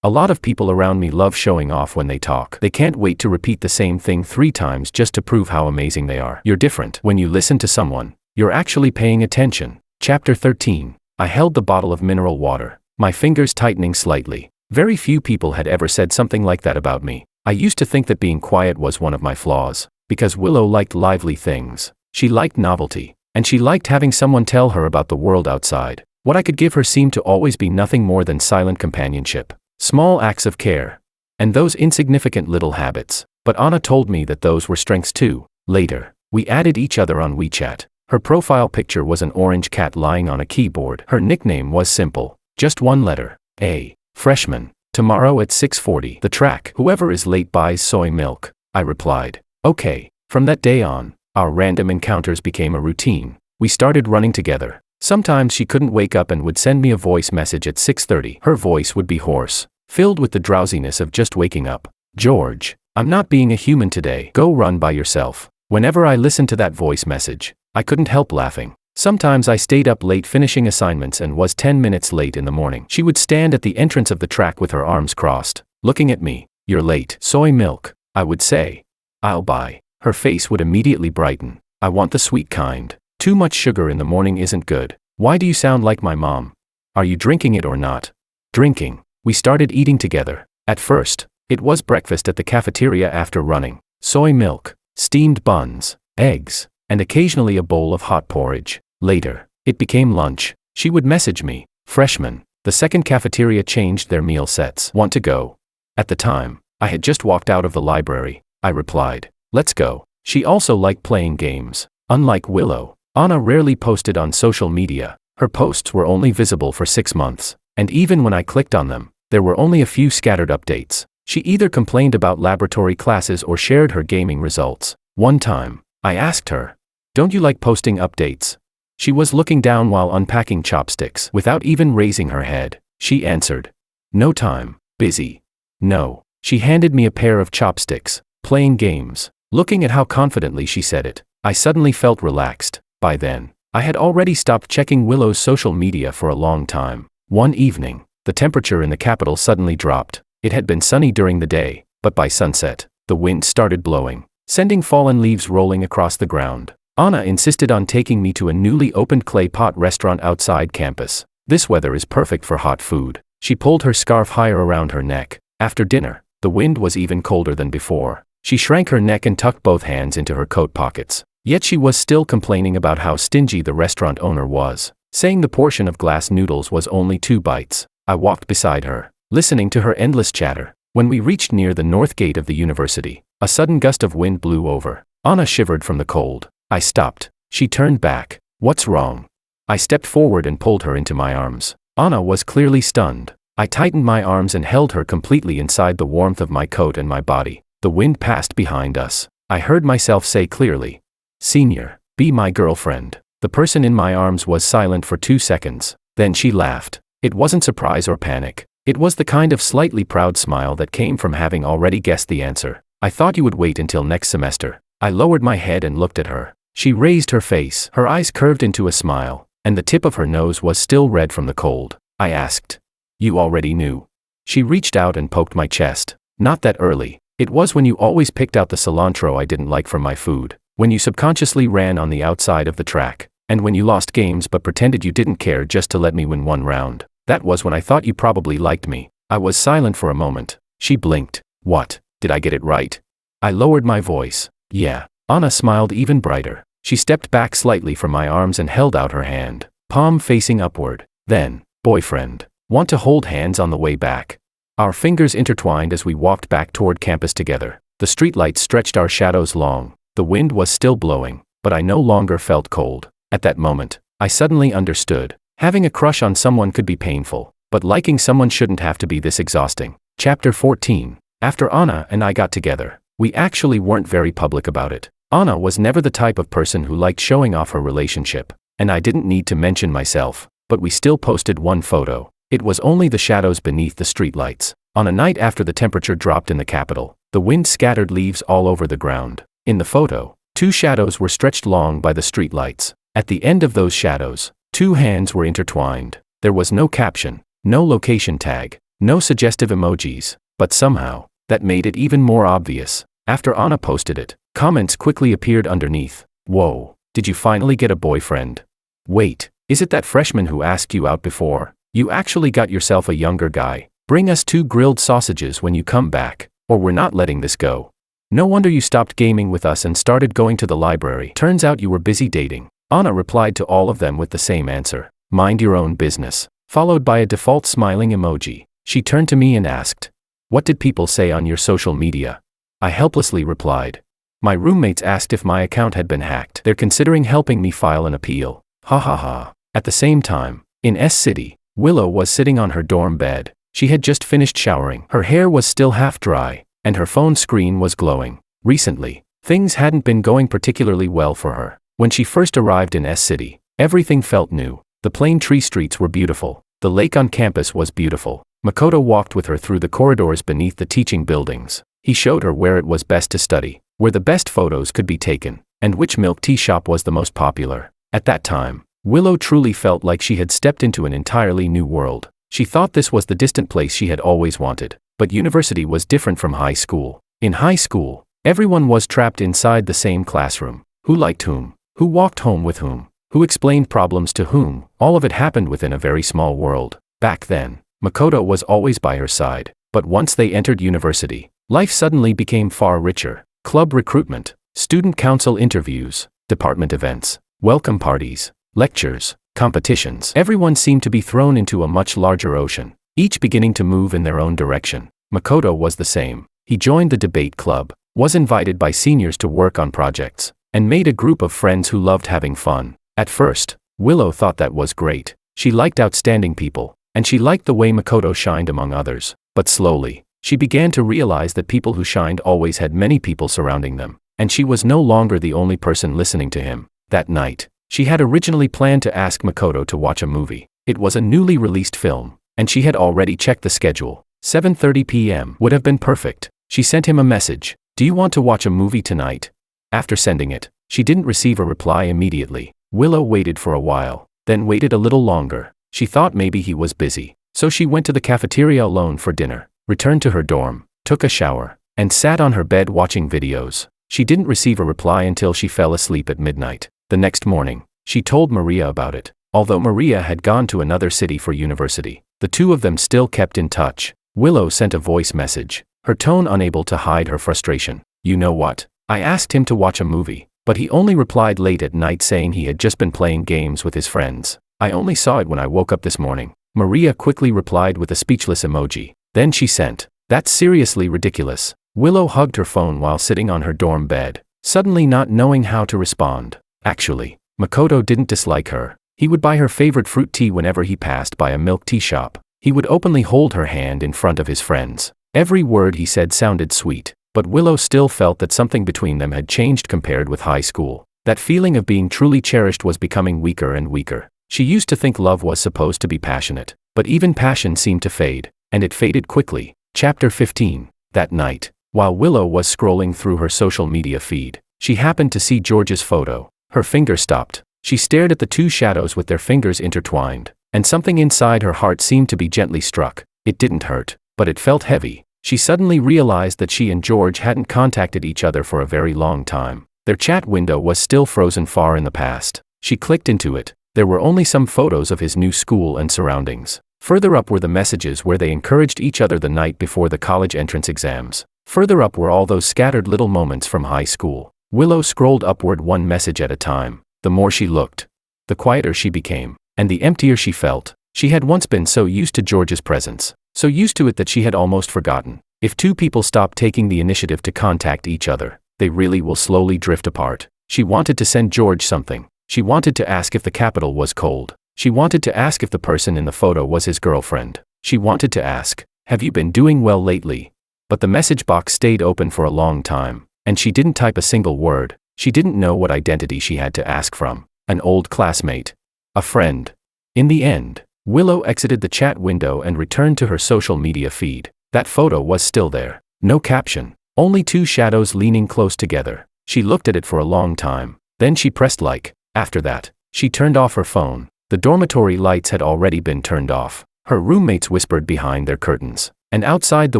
"A lot of people around me love showing off when they talk. They can't wait to repeat the same thing 3 times just to prove how amazing they are." You're different. When you listen to someone, you're actually paying attention. Chapter 13. I held the bottle of mineral water, my fingers tightening slightly. Very few people had ever said something like that about me. I used to think that being quiet was one of my flaws, because Willow liked lively things. She liked novelty, and she liked having someone tell her about the world outside. What I could give her seemed to always be nothing more than silent companionship, small acts of care, and those insignificant little habits. But Anna told me that those were strengths too. Later, we added each other on WeChat. Her profile picture was an orange cat lying on a keyboard. Her nickname was simple, just one letter, A. Freshman. "Tomorrow at 6:40. The track. Whoever is late buys soy milk." I replied. "Okay." From that day on, our random encounters became a routine. We started running together. Sometimes she couldn't wake up and would send me a voice message at 6:30. Her voice would be hoarse, filled with the drowsiness of just waking up. "George, I'm not being a human today. Go run by yourself." Whenever I listened to that voice message, I couldn't help laughing. Sometimes I stayed up late finishing assignments and was 10 minutes late in the morning. She would stand at the entrance of the track with her arms crossed, looking at me. "You're late." "Soy milk," I would say. "I'll buy." Her face would immediately brighten. "I want the sweet kind. Too much sugar in the morning isn't good." "Why do you sound like my mom? Are you drinking it or not?" "Drinking." We started eating together. At first, it was breakfast at the cafeteria after running. Soy milk, steamed buns, eggs, and occasionally a bowl of hot porridge. Later, it became lunch. She would message me, "Freshman, the second cafeteria changed their meal sets. Want to go?" At the time, I had just walked out of the library. I replied, "Let's go." She also liked playing games. Unlike Willow, Anna rarely posted on social media. Her posts were only visible for 6 months, and even when I clicked on them, There were only a few scattered updates. She either complained about laboratory classes or shared her gaming results. One time, I asked her, "Don't you like posting updates?" She was looking down while unpacking chopsticks. Without even raising her head, she answered, "No time, busy." No. She handed me a pair of chopsticks, playing games. Looking at how confidently she said it, I suddenly felt relaxed. By then, I had already stopped checking Willow's social media for a long time. One evening, the temperature in the capital suddenly dropped. It had been sunny during the day, but by sunset, the wind started blowing, sending fallen leaves rolling across the ground. Anna insisted on taking me to a newly opened clay pot restaurant outside campus. "This weather is perfect for hot food." She pulled her scarf higher around her neck. After dinner, the wind was even colder than before. She shrank her neck and tucked both hands into her coat pockets. Yet she was still complaining about how stingy the restaurant owner was, saying the portion of glass noodles was only 2 bites. I walked beside her, listening to her endless chatter. When we reached near the north gate of the university, a sudden gust of wind blew over. Anna shivered from the cold. I stopped. She turned back. "What's wrong?" I stepped forward and pulled her into my arms. Anna was clearly stunned. I tightened my arms and held her completely inside the warmth of my coat and my body. The wind passed behind us. I heard myself say clearly, "Senior, be my girlfriend." The person in my arms was silent for 2 seconds. Then she laughed. It wasn't surprise or panic. It was the kind of slightly proud smile that came from having already guessed the answer. "I thought you would wait until next semester." I lowered my head and looked at her. She raised her face. Her eyes curved into a smile, and the tip of her nose was still red from the cold. I asked, "You already knew?" She reached out and poked my chest. "Not that early. It was when you always picked out the cilantro I didn't like from my food, when you subconsciously ran on the outside of the track, and when you lost games but pretended you didn't care just to let me win one round. That was when I thought you probably liked me." I was silent for a moment. She blinked. "What? Did I get it right?" I lowered my voice. "Yeah." Anna smiled even brighter. She stepped back slightly from my arms and held out her hand, palm facing upward. Then, "Boyfriend, want to hold hands on the way back?" Our fingers intertwined as we walked back toward campus together. The streetlights stretched our shadows long. The wind was still blowing, but I no longer felt cold. At that moment, I suddenly understood. Having a crush on someone could be painful, but liking someone shouldn't have to be this exhausting. Chapter 14. After Anna and I got together, we actually weren't very public about it. Anna was never the type of person who liked showing off her relationship, and I didn't need to mention myself, but we still posted one photo. It was only the shadows beneath the streetlights. On a night after the temperature dropped in the capital, the wind scattered leaves all over the ground. In the photo, 2 shadows were stretched long by the streetlights. At the end of those shadows, 2 hands were intertwined. There was no caption, no location tag, no suggestive emojis, but somehow, that made it even more obvious. After Anna posted it, comments quickly appeared underneath. "Whoa, did you finally get a boyfriend? Wait, is it that freshman who asked you out before? You actually got yourself a younger guy. Bring us 2 grilled sausages when you come back, or we're not letting this go. No wonder you stopped gaming with us and started going to the library. Turns out you were busy dating." Anna replied to all of them with the same answer, "Mind your own business," followed by a default smiling emoji. She turned to me and asked, "What did people say on your social media?" I helplessly replied, "My roommates asked if my account had been hacked. They're considering helping me file an appeal. Ha ha ha." At the same time, in S City, Willow was sitting on her dorm bed. She had just finished showering. Her hair was still half dry, and her phone screen was glowing. Recently, things hadn't been going particularly well for her. When she first arrived in S City, everything felt new. The plain tree streets were beautiful. The lake on campus was beautiful. Makoto walked with her through the corridors beneath the teaching buildings. He showed her where it was best to study, where the best photos could be taken, and which milk tea shop was the most popular. At that time, Willow truly felt like she had stepped into an entirely new world. She thought this was the distant place she had always wanted, but university was different from high school. In high school, everyone was trapped inside the same classroom. Who liked whom? Who walked home with whom? Who explained problems to whom? All of it happened within a very small world. Back then, Makoto was always by her side, but once they entered university, life suddenly became far richer. Club recruitment, student council interviews, department events, welcome parties, lectures, competitions. Everyone seemed to be thrown into a much larger ocean, each beginning to move in their own direction. Makoto was the same. He joined the debate club, was invited by seniors to work on projects, and made a group of friends who loved having fun. At first, Willow thought that was great. She liked outstanding people, and she liked the way Makoto shined among others. But slowly, she began to realize that people who shined always had many people surrounding them, and she was no longer the only person listening to him. That night, she had originally planned to ask Makoto to watch a movie. It was a newly released film, and she had already checked the schedule. 7:30 p.m. would have been perfect. She sent him a message. "Do you want to watch a movie tonight?" After sending it, she didn't receive a reply immediately. Willow waited for a while, then waited a little longer. She thought maybe he was busy, so she went to the cafeteria alone for dinner, returned to her dorm, took a shower, and sat on her bed watching videos. She didn't receive a reply until she fell asleep at midnight. The next morning, she told Maria about it. Although Maria had gone to another city for university, the two of them still kept in touch. Willow sent a voice message, her tone unable to hide her frustration. "You know what? I asked him to watch a movie, but he only replied late at night saying he had just been playing games with his friends. I only saw it when I woke up this morning." Maria quickly replied with a speechless emoji. Then she sent, "That's seriously ridiculous." Willow hugged her phone while sitting on her dorm bed, suddenly not knowing how to respond. Actually, Makoto didn't dislike her. He would buy her favorite fruit tea whenever he passed by a milk tea shop. He would openly hold her hand in front of his friends. Every word he said sounded sweet, but Willow still felt that something between them had changed compared with high school. That feeling of being truly cherished was becoming weaker and weaker. She used to think love was supposed to be passionate, but even passion seemed to fade, and it faded quickly. Chapter 15. That night, while Willow was scrolling through her social media feed, she happened to see George's photo. Her finger stopped. She stared at the two shadows with their fingers intertwined, and something inside her heart seemed to be gently struck. It didn't hurt, but it felt heavy. She suddenly realized that she and George hadn't contacted each other for a very long time. Their chat window was still frozen far in the past. She clicked into it. There were only some photos of his new school and surroundings. Further up were the messages where they encouraged each other the night before the college entrance exams. Further up were all those scattered little moments from high school. Willow scrolled upward one message at a time. The more she looked, the quieter she became, and the emptier she felt. She had once been so used to George's presence, so used to it that she had almost forgotten. If two people stop taking the initiative to contact each other, they really will slowly drift apart. She wanted to send George something. She wanted to ask if the capital was cold. She wanted to ask if the person in the photo was his girlfriend. She wanted to ask, "Have you been doing well lately?" But the message box stayed open for a long time, and she didn't type a single word. She didn't know what identity she had to ask from. An old classmate? A friend? In the end, Willow exited the chat window and returned to her social media feed. That photo was still there. No caption. Only two shadows leaning close together. She looked at it for a long time. Then she pressed like. After that, she turned off her phone. The dormitory lights had already been turned off. Her roommates whispered behind their curtains, and outside the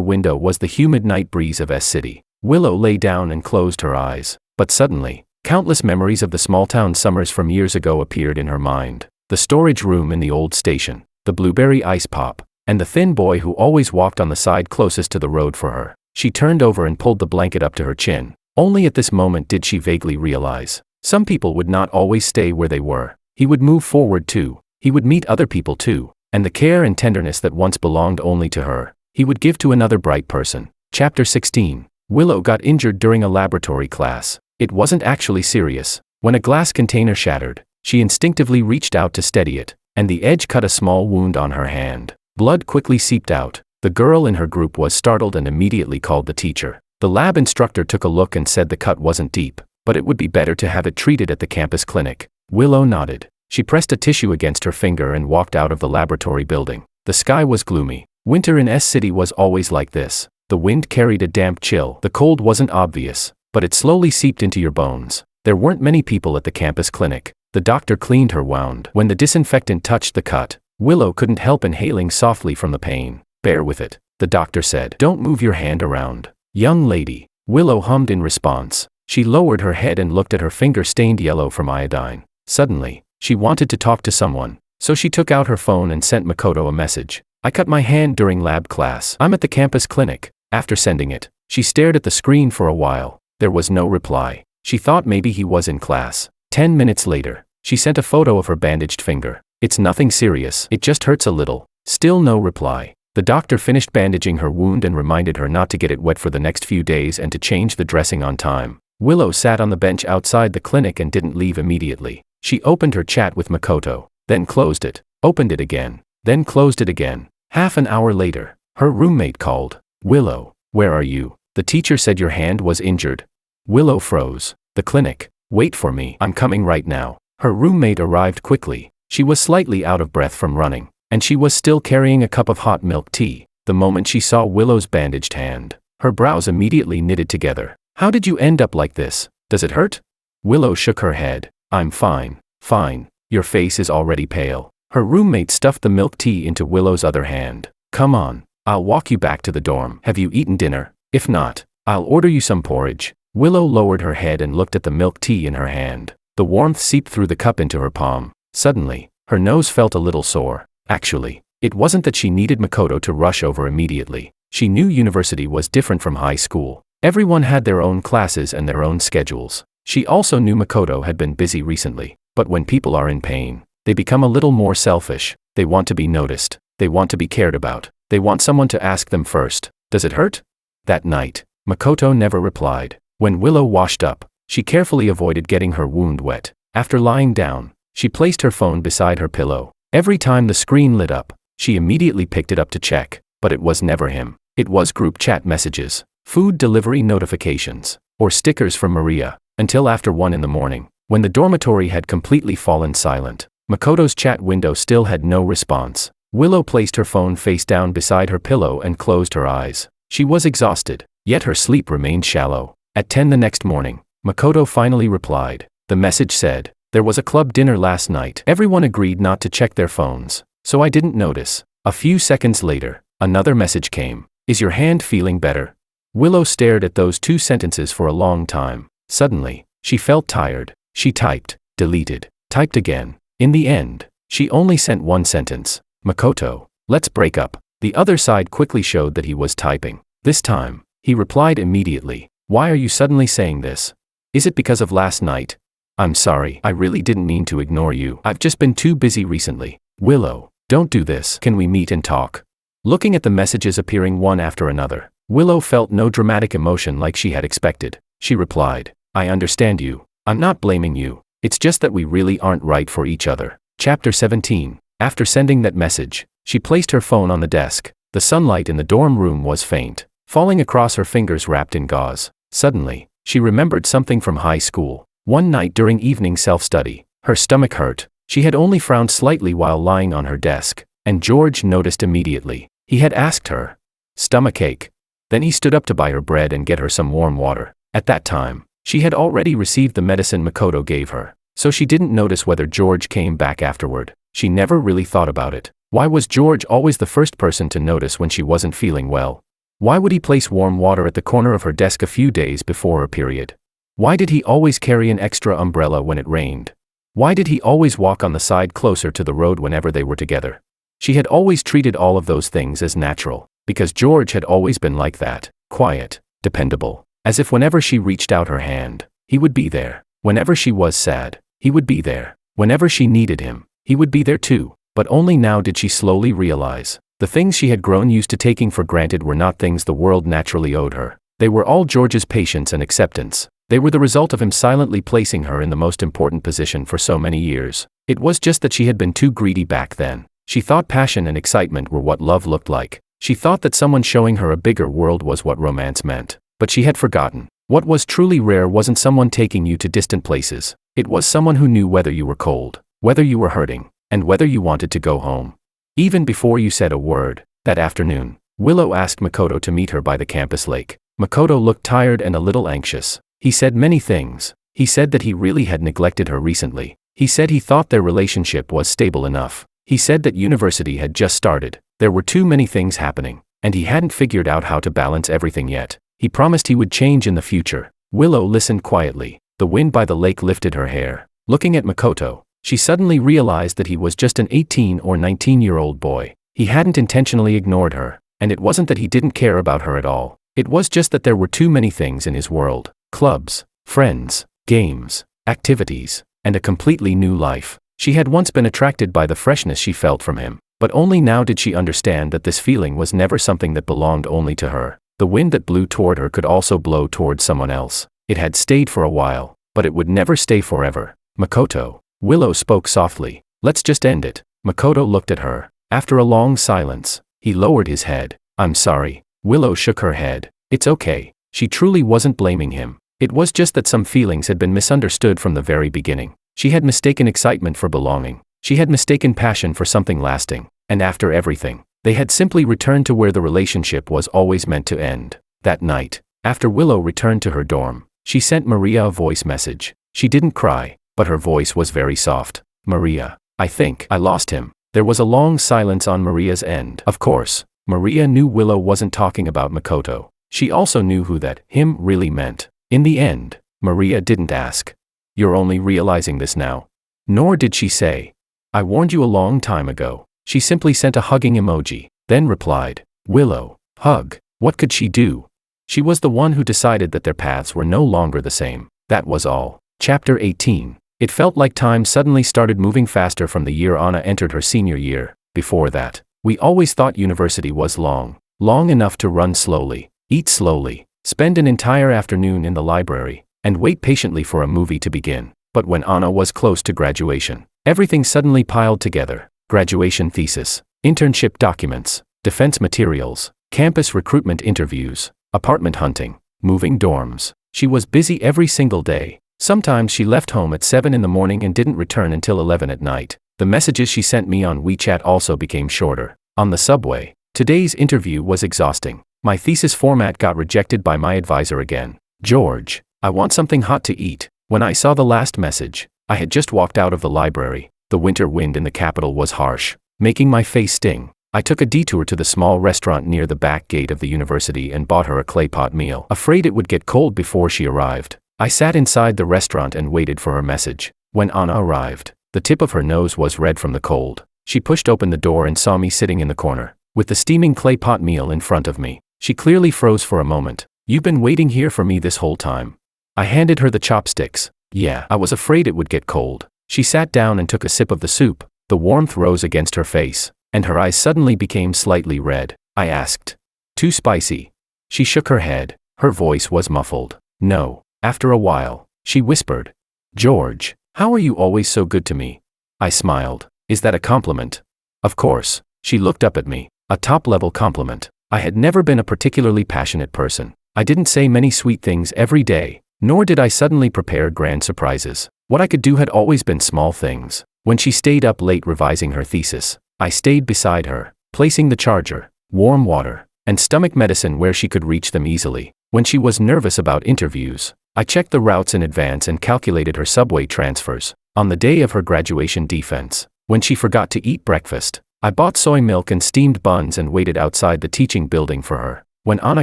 window was the humid night breeze of S City. Willow lay down and closed her eyes. But suddenly, countless memories of the small-town summers from years ago appeared in her mind. The storage room in the old station, the blueberry ice pop, and the thin boy who always walked on the side closest to the road for her. She turned over and pulled the blanket up to her chin. Only at this moment did she vaguely realize. Some people would not always stay where they were. He would move forward too. He would meet other people too. And the care and tenderness that once belonged only to her, he would give to another bright person. Chapter 16. Willow got injured during a laboratory class. It wasn't actually serious. When a glass container shattered, she instinctively reached out to steady it, and the edge cut a small wound on her hand. Blood quickly seeped out. The girl in her group was startled and immediately called the teacher. The lab instructor took a look and said the cut wasn't deep, but it would be better to have it treated at the campus clinic. Willow nodded. She pressed a tissue against her finger and walked out of the laboratory building. The sky was gloomy. Winter in S City was always like this. The wind carried a damp chill. The cold wasn't obvious, but it slowly seeped into your bones. There weren't many people at the campus clinic. The doctor cleaned her wound. When the disinfectant touched the cut, Willow couldn't help inhaling softly from the pain. "Bear with it," the doctor said. "Don't move your hand around." "Young lady," Willow hummed in response. She lowered her head and looked at her finger stained yellow from iodine. Suddenly, she wanted to talk to someone, so she took out her phone and sent Makoto a message. "I cut my hand during lab class. I'm at the campus clinic." After sending it, she stared at the screen for a while. There was no reply. She thought maybe he was in class. 10 minutes later, she sent a photo of her bandaged finger. "It's nothing serious. It just hurts a little." Still no reply. The doctor finished bandaging her wound and reminded her not to get it wet for the next few days and to change the dressing on time. Willow sat on the bench outside the clinic and didn't leave immediately. She opened her chat with Makoto, then closed it, opened it again, then closed it again. Half an hour later, her roommate called. Willow, where are you? The teacher said your hand was injured. Willow froze. The clinic. Wait for me. I'm coming right now. Her roommate arrived quickly. She was slightly out of breath from running, and she was still carrying a cup of hot milk tea. The moment she saw Willow's bandaged hand, her brows immediately knitted together. How did you end up like this? Does it hurt? Willow shook her head. I'm fine. Fine. Your face is already pale. Her roommate stuffed the milk tea into Willow's other hand. Come on. I'll walk you back to the dorm. Have you eaten dinner? If not, I'll order you some porridge. Willow lowered her head and looked at the milk tea in her hand. The warmth seeped through the cup into her palm. Suddenly, her nose felt a little sore. Actually, it wasn't that she needed Makoto to rush over immediately. She knew university was different from high school. Everyone had their own classes and their own schedules. She also knew Makoto had been busy recently. But when people are in pain, they become a little more selfish. They want to be noticed. They want to be cared about. They want someone to ask them first, does it hurt? That night, Makoto never replied. When Willow washed up, she carefully avoided getting her wound wet. After lying down, she placed her phone beside her pillow. Every time the screen lit up, she immediately picked it up to check, but it was never him. It was group chat messages, food delivery notifications, or stickers from Maria, until after 1 in the morning, when the dormitory had completely fallen silent. Makoto's chat window still had no response. Willow placed her phone face down beside her pillow and closed her eyes. She was exhausted, yet her sleep remained shallow. At 10 the next morning, Makoto finally replied. The message said, there was a club dinner last night. Everyone agreed not to check their phones, so I didn't notice. A few seconds later, another message came. Is your hand feeling better? Willow stared at those 2 sentences for a long time. Suddenly, she felt tired. She typed, deleted, typed again. In the end, she only sent 1 sentence. Makoto, let's break up. The other side quickly showed that he was typing. This time, he replied immediately. Why are you suddenly saying this? Is it because of last night? I'm sorry, I really didn't mean to ignore you. I've just been too busy recently. Willow, don't do this. Can we meet and talk? Looking at the messages appearing one after another, Willow felt no dramatic emotion like she had expected. She replied, I understand you. I'm not blaming you. It's just that we really aren't right for each other. Chapter 17. After sending that message, she placed her phone on the desk. The sunlight in the dorm room was faint, falling across her fingers wrapped in gauze. Suddenly, she remembered something from high school. One night during evening self-study, her stomach hurt. She had only frowned slightly while lying on her desk, and George noticed immediately. He had asked her, stomachache. Then he stood up to buy her bread and get her some warm water. At that time, she had already received the medicine Makoto gave her, so she didn't notice whether George came back afterward. She never really thought about it. Why was George always the first person to notice when she wasn't feeling well? Why would he place warm water at the corner of her desk a few days before her period? Why did he always carry an extra umbrella when it rained? Why did he always walk on the side closer to the road whenever they were together? She had always treated all of those things as natural, because George had always been like that, quiet, dependable, as if whenever she reached out her hand, he would be there. Whenever she was sad, he would be there. Whenever she needed him, he would be there too. But only now did she slowly realize, the things she had grown used to taking for granted were not things the world naturally owed her. They were all George's patience and acceptance. They were the result of him silently placing her in the most important position for so many years. It was just that she had been too greedy back then. She thought passion and excitement were what love looked like. She thought that someone showing her a bigger world was what romance meant. But she had forgotten. What was truly rare wasn't someone taking you to distant places. It was someone who knew whether you were cold, whether you were hurting, and whether you wanted to go home. Even before you said a word, that afternoon, Willow asked Makoto to meet her by the campus lake. Makoto looked tired and a little anxious. He said many things. He said that he really had neglected her recently. He said he thought their relationship was stable enough. He said that university had just started. There were too many things happening, and he hadn't figured out how to balance everything yet. He promised he would change in the future. Willow listened quietly. The wind by the lake lifted her hair. Looking at Makoto, she suddenly realized that he was just an 18 or 19-year-old boy. He hadn't intentionally ignored her, and it wasn't that he didn't care about her at all. It was just that there were too many things in his world. Clubs, friends, games, activities, and a completely new life. She had once been attracted by the freshness she felt from him, but only now did she understand that this feeling was never something that belonged only to her. The wind that blew toward her could also blow toward someone else. It had stayed for a while, but it would never stay forever. Makoto, Willow spoke softly. Let's just end it. Makoto looked at her. After a long silence, he lowered his head. I'm sorry. Willow shook her head. It's okay. She truly wasn't blaming him. It was just that some feelings had been misunderstood from the very beginning. She had mistaken excitement for belonging. She had mistaken passion for something lasting. And after everything, they had simply returned to where the relationship was always meant to end. That night, after Willow returned to her dorm, she sent Maria a voice message. She didn't cry, but her voice was very soft. Maria, I think I lost him. There was a long silence on Maria's end. Of course, Maria knew Willow wasn't talking about Makoto. She also knew who that him really meant. In the end, Maria didn't ask. You're only realizing this now. Nor did she say, I warned you a long time ago. She simply sent a hugging emoji, then replied, Willow, hug. What could she do? She was the one who decided that their paths were no longer the same. That was all. Chapter 18. It felt like time suddenly started moving faster from the year Anna entered her senior year. Before that, we always thought university was long enough to run slowly, eat slowly, spend an entire afternoon in the library, and wait patiently for a movie to begin. But when Anna was close to graduation, everything suddenly piled together. Graduation thesis, internship documents, defense materials, campus recruitment interviews, apartment hunting, moving dorms. She was busy every single day. Sometimes she left home at 7 in the morning and didn't return until 11 at night. The messages she sent me on WeChat also became shorter. On the subway, today's interview was exhausting. My thesis format got rejected by my advisor again. George, I want something hot to eat. When I saw the last message, I had just walked out of the library. The winter wind in the capital was harsh, making my face sting. I took a detour to the small restaurant near the back gate of the university and bought her a clay pot meal, afraid it would get cold before she arrived. I sat inside the restaurant and waited for her message. When Anna arrived, the tip of her nose was red from the cold. She pushed open the door and saw me sitting in the corner, with the steaming clay pot meal in front of me. She clearly froze for a moment. You've been waiting here for me this whole time. I handed her the chopsticks. Yeah, I was afraid it would get cold. She sat down and took a sip of the soup. The warmth rose against her face, and her eyes suddenly became slightly red. I asked, too spicy? She shook her head. Her voice was muffled. No. After a while, she whispered, George, how are you always so good to me? I smiled. Is that a compliment? Of course. She looked up at me. A top-level compliment. I had never been a particularly passionate person. I didn't say many sweet things every day, nor did I suddenly prepare grand surprises. What I could do had always been small things. When she stayed up late revising her thesis, I stayed beside her, placing the charger, warm water, and stomach medicine where she could reach them easily. When she was nervous about interviews, I checked the routes in advance and calculated her subway transfers. On the day of her graduation defense, when she forgot to eat breakfast, I bought soy milk and steamed buns and waited outside the teaching building for her. When Anna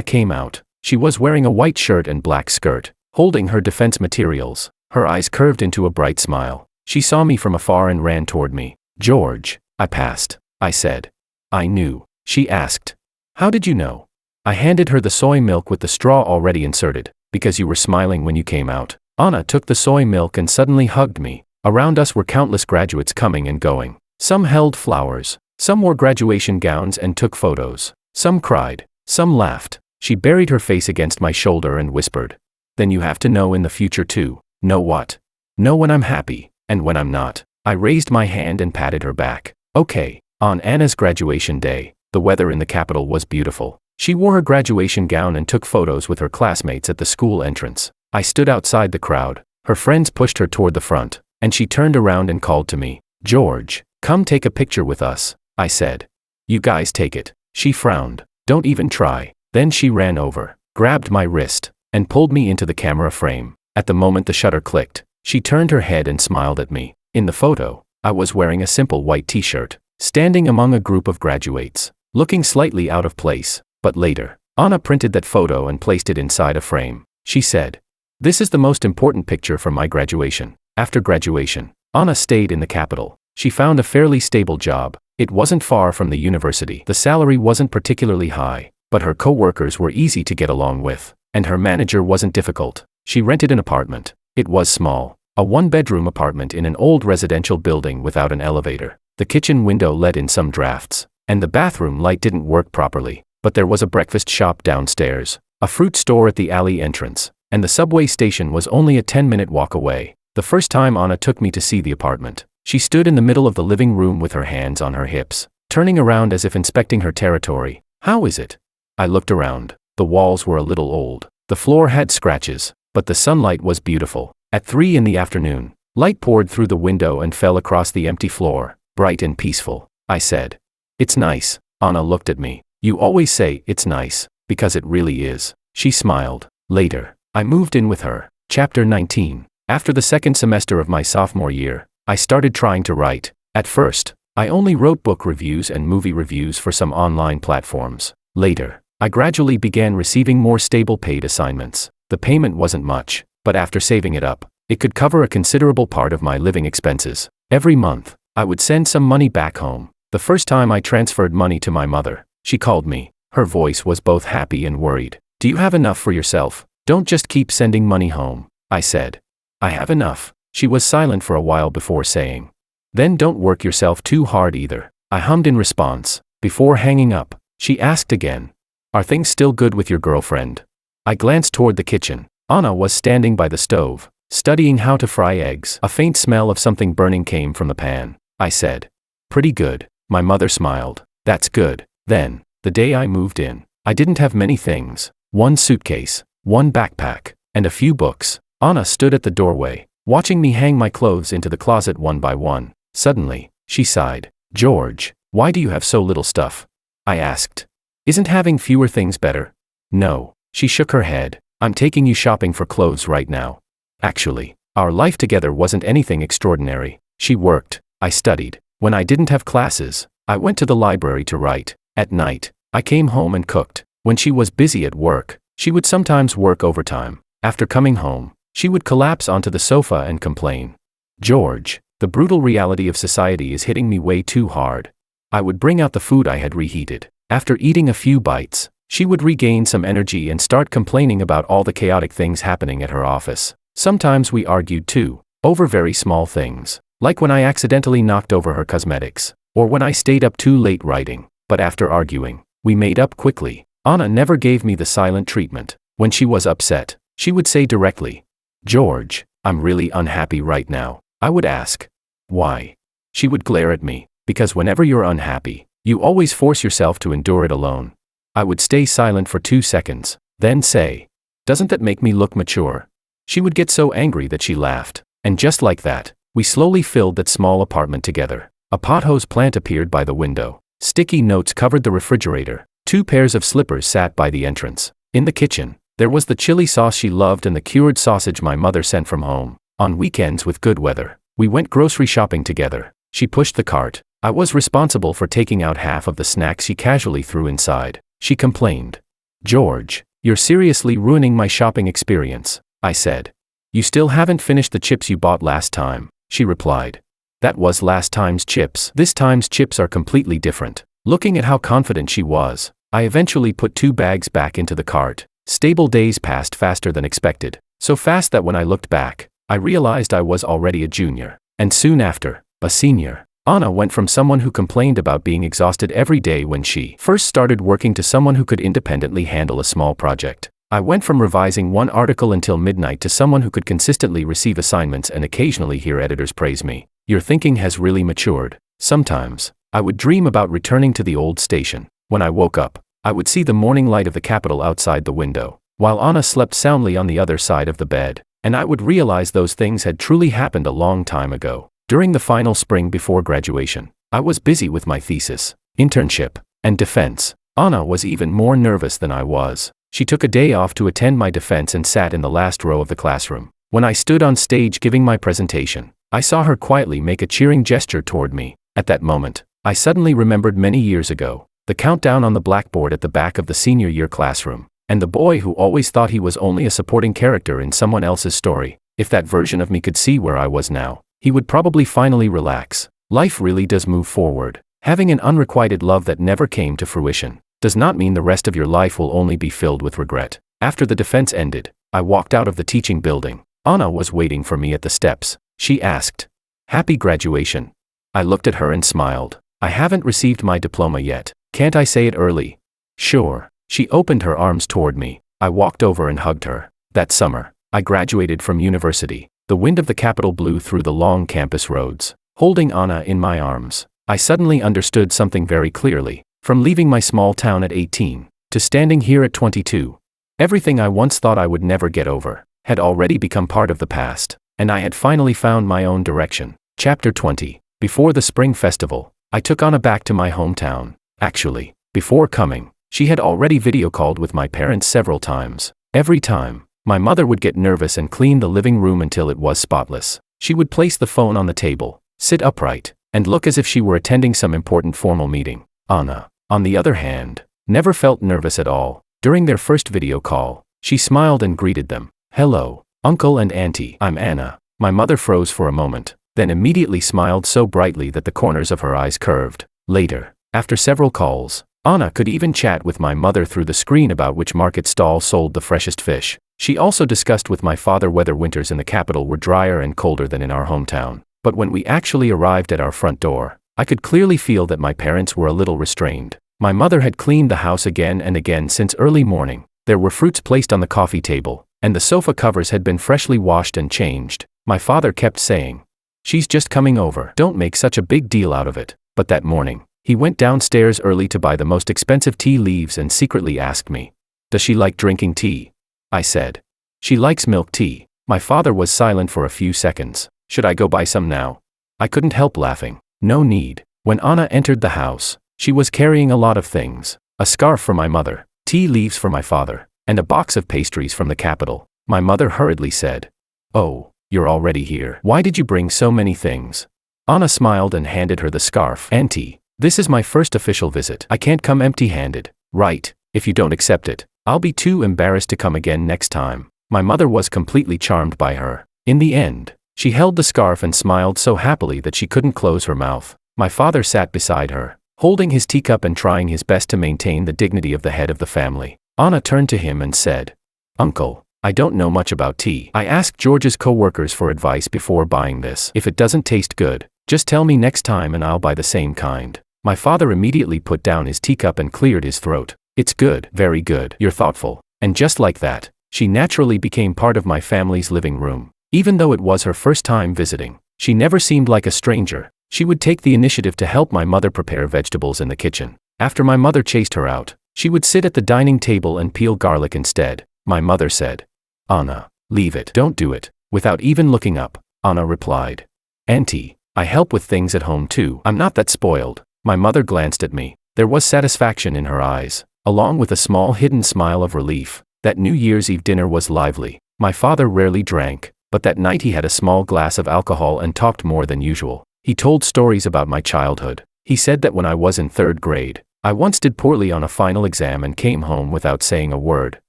came out, she was wearing a white shirt and black skirt, holding her defense materials. Her eyes curved into a bright smile. She saw me from afar and ran toward me. George, I passed, I said. I knew. She asked, how did you know? I handed her the soy milk with the straw already inserted. Because you were smiling when you came out. Anna took the soy milk and suddenly hugged me. Around us were countless graduates coming and going. Some held flowers, some wore graduation gowns and took photos. Some cried, some laughed. She buried her face against my shoulder and whispered, then you have to know in the future too. Know what? Know when I'm happy, and when I'm not. I raised my hand and patted her back. Okay. On Anna's graduation day, the weather in the capital was beautiful. She wore her graduation gown and took photos with her classmates at the school entrance. I stood outside the crowd. Her friends pushed her toward the front, and she turned around and called to me, George, come take a picture with us. I said, you guys take it. She frowned. Don't even try. Then she ran over, grabbed my wrist, and pulled me into the camera frame. At the moment the shutter clicked, she turned her head and smiled at me. In the photo, I was wearing a simple white t-shirt, standing among a group of graduates, looking slightly out of place. But later, Anna printed that photo and placed it inside a frame. She said, this is the most important picture from my graduation. After graduation, Anna stayed in the capital. She found a fairly stable job. It wasn't far from the university. The salary wasn't particularly high, but her co-workers were easy to get along with, and her manager wasn't difficult. She rented an apartment. It was small, a one-bedroom apartment in an old residential building without an elevator. The kitchen window let in some drafts, and the bathroom light didn't work properly. But there was a breakfast shop downstairs, a fruit store at the alley entrance, and the subway station was only a 10-minute walk away. The first time Anna took me to see the apartment, she stood in the middle of the living room with her hands on her hips. turning around as if inspecting her territory. How is it? I looked around. The walls were a little old. The floor had scratches, but the sunlight was beautiful. At 3 in the afternoon, light poured through the window and fell across the empty floor, bright and peaceful. I said, "It's nice." Anna looked at me. "You always say it's nice, because it really is." She smiled. Later, I moved in with her. Chapter 19. After the second semester of my sophomore year, I started trying to write. At first, I only wrote book reviews and movie reviews for some online platforms. Later, I gradually began receiving more stable paid assignments. The payment wasn't much, but after saving it up, it could cover a considerable part of my living expenses. Every month, I would send some money back home. The first time I transferred money to my mother, she called me. Her voice was both happy and worried. "Do you have enough for yourself? Don't just keep sending money home." I said, "I have enough." She was silent for a while before saying, "Then don't work yourself too hard either." I hummed in response. Before hanging up, she asked again, "Are things still good with your girlfriend?" I glanced toward the kitchen. Anna was standing by the stove, studying how to fry eggs. A faint smell of something burning came from the pan. I said, "Pretty good." My mother smiled. "That's good." Then, the day I moved in, I didn't have many things. One suitcase, one backpack, and a few books. Anna stood at the doorway, watching me hang my clothes into the closet one by one. Suddenly, she sighed. "George, why do you have so little stuff?" I asked. "Isn't having fewer things better?" "No." She shook her head. "I'm taking you shopping for clothes right now." Actually, our life together wasn't anything extraordinary. She worked, I studied. When I didn't have classes, I went to the library to write. At night, I came home and cooked. When she was busy at work, she would sometimes work overtime. After coming home, she would collapse onto the sofa and complain. "George, the brutal reality of society is hitting me way too hard." I would bring out the food I had reheated. After eating a few bites, she would regain some energy and start complaining about all the chaotic things happening at her office. Sometimes we argued too, over very small things, like when I accidentally knocked over her cosmetics, or when I stayed up too late writing. But after arguing, we made up quickly. Anna never gave me the silent treatment. When she was upset, she would say directly, "George, I'm really unhappy right now." I would ask, "Why?" She would glare at me, "Because whenever you're unhappy, you always force yourself to endure it alone." I would stay silent for 2 seconds, then say, "Doesn't that make me look mature?" She would get so angry that she laughed, and just like that, we slowly filled that small apartment together. A pothose plant appeared by the window. Sticky notes covered the refrigerator. 2 pairs of slippers sat by the entrance. In the kitchen, there was the chili sauce she loved and the cured sausage my mother sent from home. On weekends with good weather, we went grocery shopping together. She pushed the cart. I was responsible for taking out half of the snacks she casually threw inside. She complained, "George, you're seriously ruining my shopping experience." I said, "You still haven't finished the chips you bought last time," she replied. "That was last time's chips. This time's chips are completely different." Looking at how confident she was, I eventually put 2 bags back into the cart. Stable days passed faster than expected, so fast that when I looked back, I realized I was already a junior, and soon after, a senior. Anna went from someone who complained about being exhausted every day when she first started working to someone who could independently handle a small project. I went from revising 1 article until midnight to someone who could consistently receive assignments and occasionally hear editors praise me. Your thinking has really matured. Sometimes, I would dream about returning to the old station. When I woke up, I would see the morning light of the Capitol outside the window, while Anna slept soundly on the other side of the bed, and I would realize those things had truly happened a long time ago. During the final spring before graduation, I was busy with my thesis, internship, and defense. Anna was even more nervous than I was. She took a day off to attend my defense and sat in the last row of the classroom. When I stood on stage giving my presentation, I saw her quietly make a cheering gesture toward me. At that moment, I suddenly remembered many years ago, the countdown on the blackboard at the back of the senior year classroom, and the boy who always thought he was only a supporting character in someone else's story. If that version of me could see where I was now, he would probably finally relax. Life really does move forward. Having an unrequited love that never came to fruition does not mean the rest of your life will only be filled with regret. After the defense ended, I walked out of the teaching building. Anna was waiting for me at the steps. She asked, "Happy graduation." I looked at her and smiled. "I haven't received my diploma yet. Can't I say it early?" "Sure." She opened her arms toward me. I walked over and hugged her. That summer, I graduated from university. The wind of the Capitol blew through the long campus roads. Holding Anna in my arms, I suddenly understood something very clearly. From leaving my small town at 18, to standing here at 22. Everything I once thought I would never get over, had already become part of the past, and I had finally found my own direction. Chapter 20. Before the spring festival, I took Anna back to my hometown. Actually, before coming, she had already video called with my parents several times. Every time, my mother would get nervous and clean the living room until it was spotless. She would place the phone on the table, sit upright, and look as if she were attending some important formal meeting. Anna, on the other hand, never felt nervous at all. During their first video call, she smiled and greeted them. "Hello, Uncle and Auntie, I'm Anna." My mother froze for a moment, then immediately smiled so brightly that the corners of her eyes curved. Later, after several calls, Anna could even chat with my mother through the screen about which market stall sold the freshest fish. She also discussed with my father whether winters in the capital were drier and colder than in our hometown. But when we actually arrived at our front door, I could clearly feel that my parents were a little restrained. My mother had cleaned the house again and again since early morning. There were fruits placed on the coffee table, and the sofa covers had been freshly washed and changed. My father kept saying, "She's just coming over. Don't make such a big deal out of it." But that morning, he went downstairs early to buy the most expensive tea leaves and secretly asked me, "Does she like drinking tea?" I said, "She likes milk tea." My father was silent for a few seconds. "Should I go buy some now?" I couldn't help laughing. No need. When Anna entered the house, she was carrying a lot of things. A scarf for my mother, tea leaves for my father, and a box of pastries from the capital. My mother hurriedly said, "Oh, you're already here. Why did you bring so many things?" Anna smiled and handed her the scarf. "Auntie, this is my first official visit. I can't come empty-handed, right? If you don't accept it, I'll be too embarrassed to come again next time." My mother was completely charmed by her. In the end, she held the scarf and smiled so happily that she couldn't close her mouth. My father sat beside her, holding his teacup and trying his best to maintain the dignity of the head of the family. Anna turned to him and said, "Uncle, I don't know much about tea. I asked George's co-workers for advice before buying this. If it doesn't taste good, just tell me next time and I'll buy the same kind." My father immediately put down his teacup and cleared his throat. "It's good, very good. You're thoughtful." And just like that, she naturally became part of my family's living room. Even though it was her first time visiting, she never seemed like a stranger. She would take the initiative to help my mother prepare vegetables in the kitchen. After my mother chased her out, she would sit at the dining table and peel garlic instead. My mother said, "Anna, leave it. Don't do it." Without even looking up, Anna replied, "Auntie, I help with things at home too. I'm not that spoiled." My mother glanced at me. There was satisfaction in her eyes, along with a small hidden smile of relief. That New Year's Eve dinner was lively. My father rarely drank, but that night he had a small glass of alcohol and talked more than usual. He told stories about my childhood. He said that when I was in 3rd grade, I once did poorly on a final exam and came home without saying a word,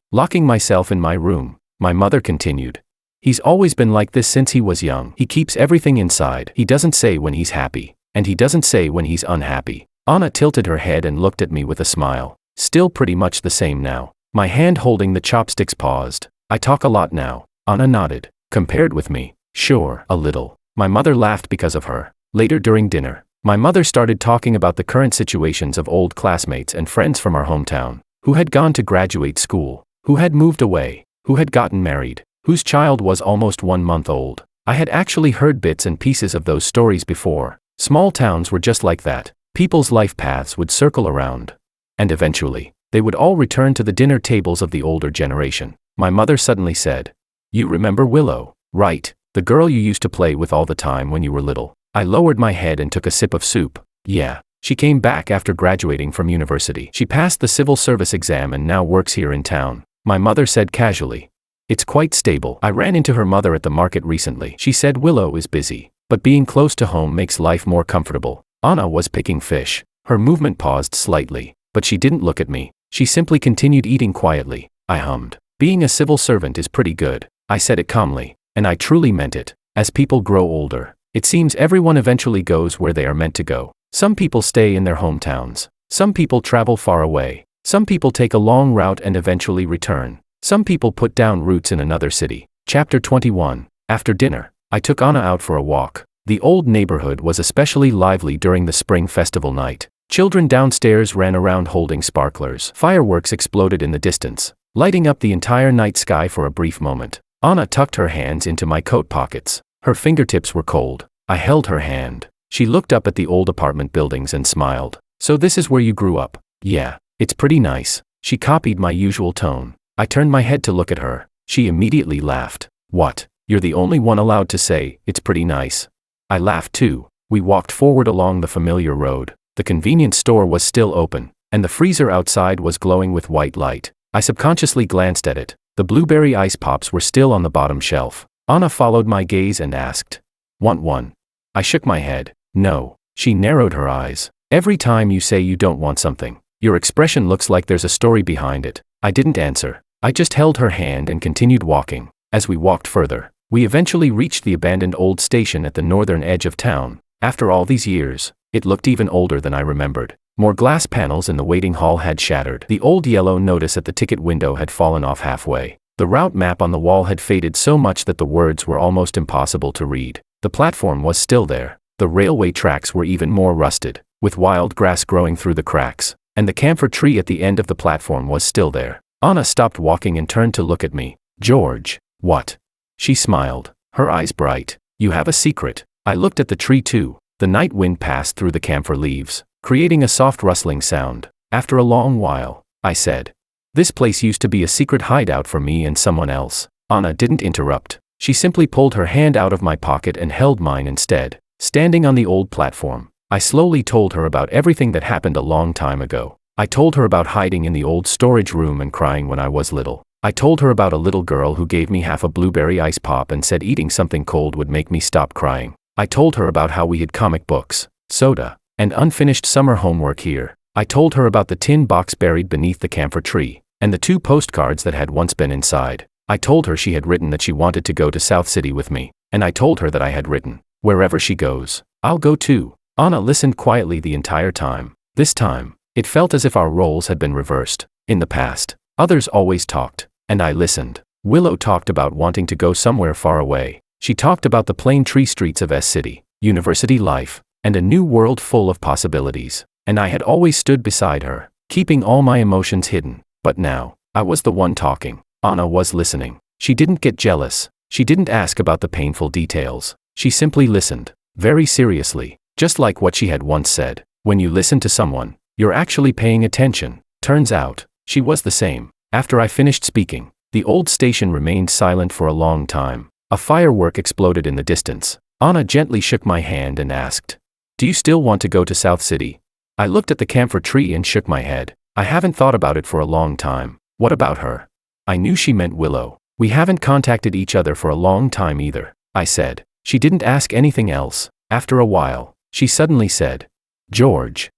locking myself in my room. My mother continued, "He's always been like this since he was young. He keeps everything inside. He doesn't say when he's happy, and he doesn't say when he's unhappy." Anna tilted her head and looked at me with a smile. Still pretty much the same now. My hand holding the chopsticks paused. "I talk a lot now." Anna nodded. "Compared with me, sure, a little." My mother laughed because of her. Later during dinner, my mother started talking about the current situations of old classmates and friends from our hometown, who had gone to graduate school, who had moved away, who had gotten married, whose child was almost 1 month old. I had actually heard bits and pieces of those stories before. Small towns were just like that. People's life paths would circle around. And eventually, they would all return to the dinner tables of the older generation. My mother suddenly said, "You remember Willow, right? The girl you used to play with all the time when you were little." I lowered my head and took a sip of soup. "Yeah. She came back after graduating from university. She passed the civil service exam and now works here in town." My mother said casually, "It's quite stable. I ran into her mother at the market recently. She said Willow is busy, but being close to home makes life more comfortable." Anna was picking fish. Her movement paused slightly, but she didn't look at me. She simply continued eating quietly. I hummed. "Being a civil servant is pretty good." I said it calmly, and I truly meant it. As people grow older, it seems everyone eventually goes where they are meant to go. Some people stay in their hometowns. Some people travel far away. Some people take a long route and eventually return. Some people put down roots in another city. Chapter 21. After dinner, I took Anna out for a walk. The old neighborhood was especially lively during the spring festival night. Children downstairs ran around holding sparklers. Fireworks exploded in the distance, lighting up the entire night sky for a brief moment. Anna tucked her hands into my coat pockets. Her fingertips were cold. I held her hand. She looked up at the old apartment buildings and smiled. So this is where you grew up? Yeah, it's pretty nice. She copied my usual tone. I turned my head to look at her. She immediately laughed. What? You're the only one allowed to say, it's pretty nice. I laughed too. We walked forward along the familiar road. The convenience store was still open, and the freezer outside was glowing with white light. I subconsciously glanced at it. The blueberry ice pops were still on the bottom shelf. Anna followed my gaze and asked, "Want one?" I shook my head. No. She narrowed her eyes. Every time you say you don't want something, your expression looks like there's a story behind it. I didn't answer. I just held her hand and continued walking. As we walked further, we eventually reached the abandoned old station at the northern edge of town. After all these years, it looked even older than I remembered. More glass panels in the waiting hall had shattered. The old yellow notice at the ticket window had fallen off halfway. The route map on the wall had faded so much that the words were almost impossible to read. The platform was still there. The railway tracks were even more rusted, with wild grass growing through the cracks, and the camphor tree at the end of the platform was still there. Anna stopped walking and turned to look at me. "George." "What?" She smiled, her eyes bright. "You have a secret." I looked at the tree too. The night wind passed through the camphor leaves, creating a soft rustling sound. After a long while, I said, "This place used to be a secret hideout for me and someone else." Anna didn't interrupt. She simply pulled her hand out of my pocket and held mine instead. Standing on the old platform, I slowly told her about everything that happened a long time ago. I told her about hiding in the old storage room and crying when I was little. I told her about a little girl who gave me half a blueberry ice pop and said eating something cold would make me stop crying. I told her about how we hid comic books, soda, and unfinished summer homework here. I told her about the tin box buried beneath the camphor tree, and the 2 postcards that had once been inside. I told her she had written that she wanted to go to South City with me, and I told her that I had written, "Wherever she goes, I'll go too." Anna listened quietly the entire time. This time, it felt as if our roles had been reversed. In the past, others always talked, and I listened. Willow talked about wanting to go somewhere far away. She talked about the plain tree streets of S City, university life, and a new world full of possibilities. And I had always stood beside her, keeping all my emotions hidden. But now, I was the one talking. Anna was listening. She didn't get jealous. She didn't ask about the painful details. She simply listened, very seriously, just like what she had once said. When you listen to someone, you're actually paying attention. Turns out, she was the same. After I finished speaking, the old station remained silent for a long time. A firework exploded in the distance. Anna gently shook my hand and asked, "Do you still want to go to South City?" I looked at the camphor tree and shook my head. I haven't thought about it for a long time. What about her? I knew she meant Willow. We haven't contacted each other for a long time either, I said. She didn't ask anything else. After a while, she suddenly said, "George."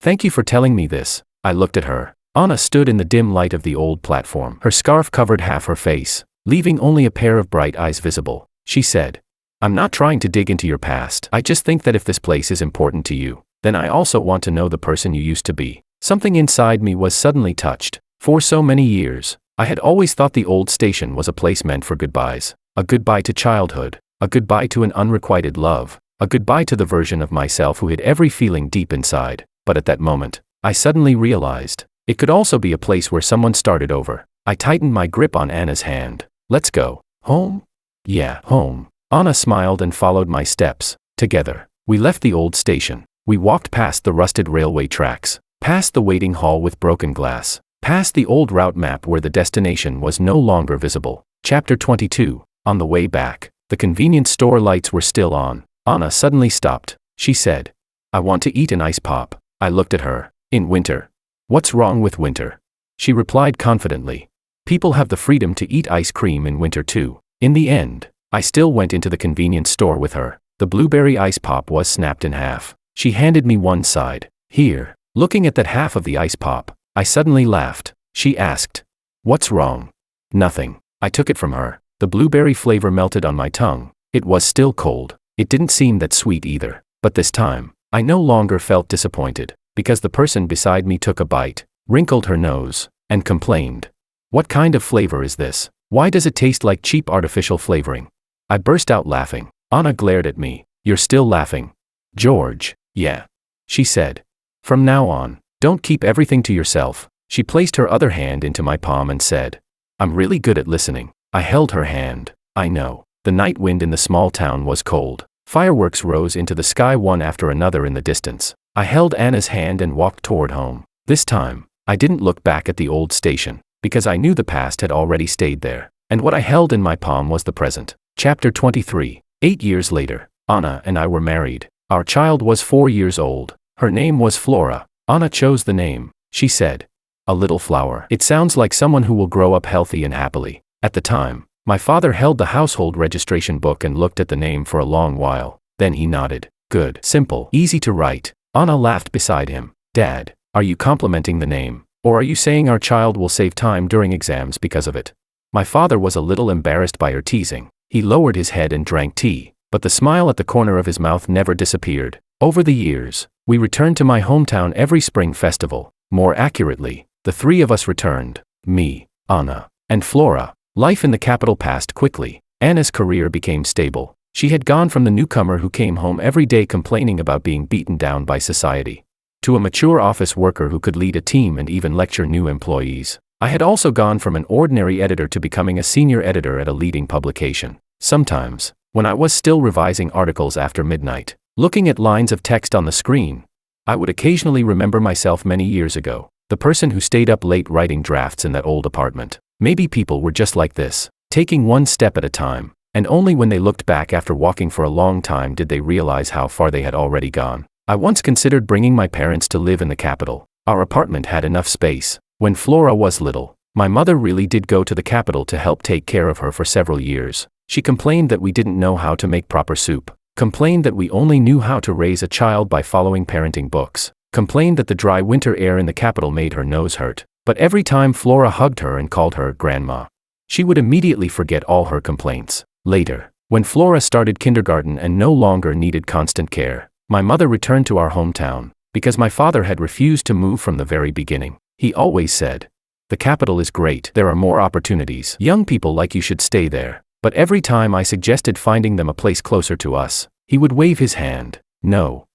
Thank you for telling me this." I looked at her. Anna stood in the dim light of the old platform. Her scarf covered half her face, leaving only a pair of bright eyes visible. She said, "I'm not trying to dig into your past. I just think that if this place is important to you, then I also want to know the person you used to be." Something inside me was suddenly touched. For so many years, I had always thought the old station was a place meant for goodbyes. A goodbye to childhood, a goodbye to an unrequited love, a goodbye to the version of myself who hid every feeling deep inside. But at that moment, I suddenly realized, it could also be a place where someone started over. I tightened my grip on Anna's hand. "Let's go. Home?" "Yeah, home." Anna smiled and followed my steps. Together, we left the old station. We walked past the rusted railway tracks, past the waiting hall with broken glass, past the old route map where the destination was no longer visible. Chapter 22. On the way back, the convenience store lights were still on. Anna suddenly stopped. She said, "I want to eat an ice pop." I looked at her. "In winter? What's wrong with winter?" She replied confidently, "People have the freedom to eat ice cream in winter too." In the end, I still went into the convenience store with her. The blueberry ice pop was snapped in half. She handed me one side. "Here." Looking at that half of the ice pop, I suddenly laughed. She asked, "What's wrong?" "Nothing." I took it from her. The blueberry flavor melted on my tongue. It was still cold. It didn't seem that sweet either. But this time, I no longer felt disappointed, because the person beside me took a bite, wrinkled her nose, and complained, "What kind of flavor is this? Why does it taste like cheap artificial flavoring?" I burst out laughing. Anna glared at me. "You're still laughing?" "George." "Yeah," she said. "From now on, don't keep everything to yourself." She placed her other hand into my palm and said, "I'm really good at listening." I held her hand. I know. The night wind in the small town was cold. Fireworks rose into the sky one after another in the distance. I held Anna's hand and walked toward home. This time, I didn't look back at the old station, because I knew the past had already stayed there, and what I held in my palm was the present. Chapter 23. 8 years later, Anna and I were married. Our child was 4 years old. Her name was Flora. Anna chose the name. She said, "A little flower. It sounds like someone who will grow up healthy and happily." At the time, my father held the household registration book and looked at the name for a long while. Then he nodded. "Good. Simple. Easy to write." Anna laughed beside him. "Dad, are you complimenting the name? Or are you saying our child will save time during exams because of it?" My father was a little embarrassed by her teasing. He lowered his head and drank tea, but the smile at the corner of his mouth never disappeared. Over the years, we returned to my hometown every spring festival. More accurately, the three of us returned. Me, Anna, and Flora. Life in the capital passed quickly. Anna's career became stable. She had gone from the newcomer who came home every day complaining about being beaten down by society, to a mature office worker who could lead a team and even lecture new employees. I had also gone from an ordinary editor to becoming a senior editor at a leading publication. Sometimes, when I was still revising articles after midnight, looking at lines of text on the screen, I would occasionally remember myself many years ago, the person who stayed up late writing drafts in that old apartment. Maybe people were just like this, taking one step at a time, and only when they looked back after walking for a long time did they realize how far they had already gone. I once considered bringing my parents to live in the capital. Our apartment had enough space. When Flora was little, my mother really did go to the capital to help take care of her for several years. She complained that we didn't know how to make proper soup, complained that we only knew how to raise a child by following parenting books, complained that the dry winter air in the capital made her nose hurt. But every time Flora hugged her and called her grandma, she would immediately forget all her complaints. Later, when Flora started kindergarten and no longer needed constant care, my mother returned to our hometown, because my father had refused to move from the very beginning. He always said, "The capital is great, there are more opportunities. Young people like you should stay there." But every time I suggested finding them a place closer to us, he would wave his hand. No,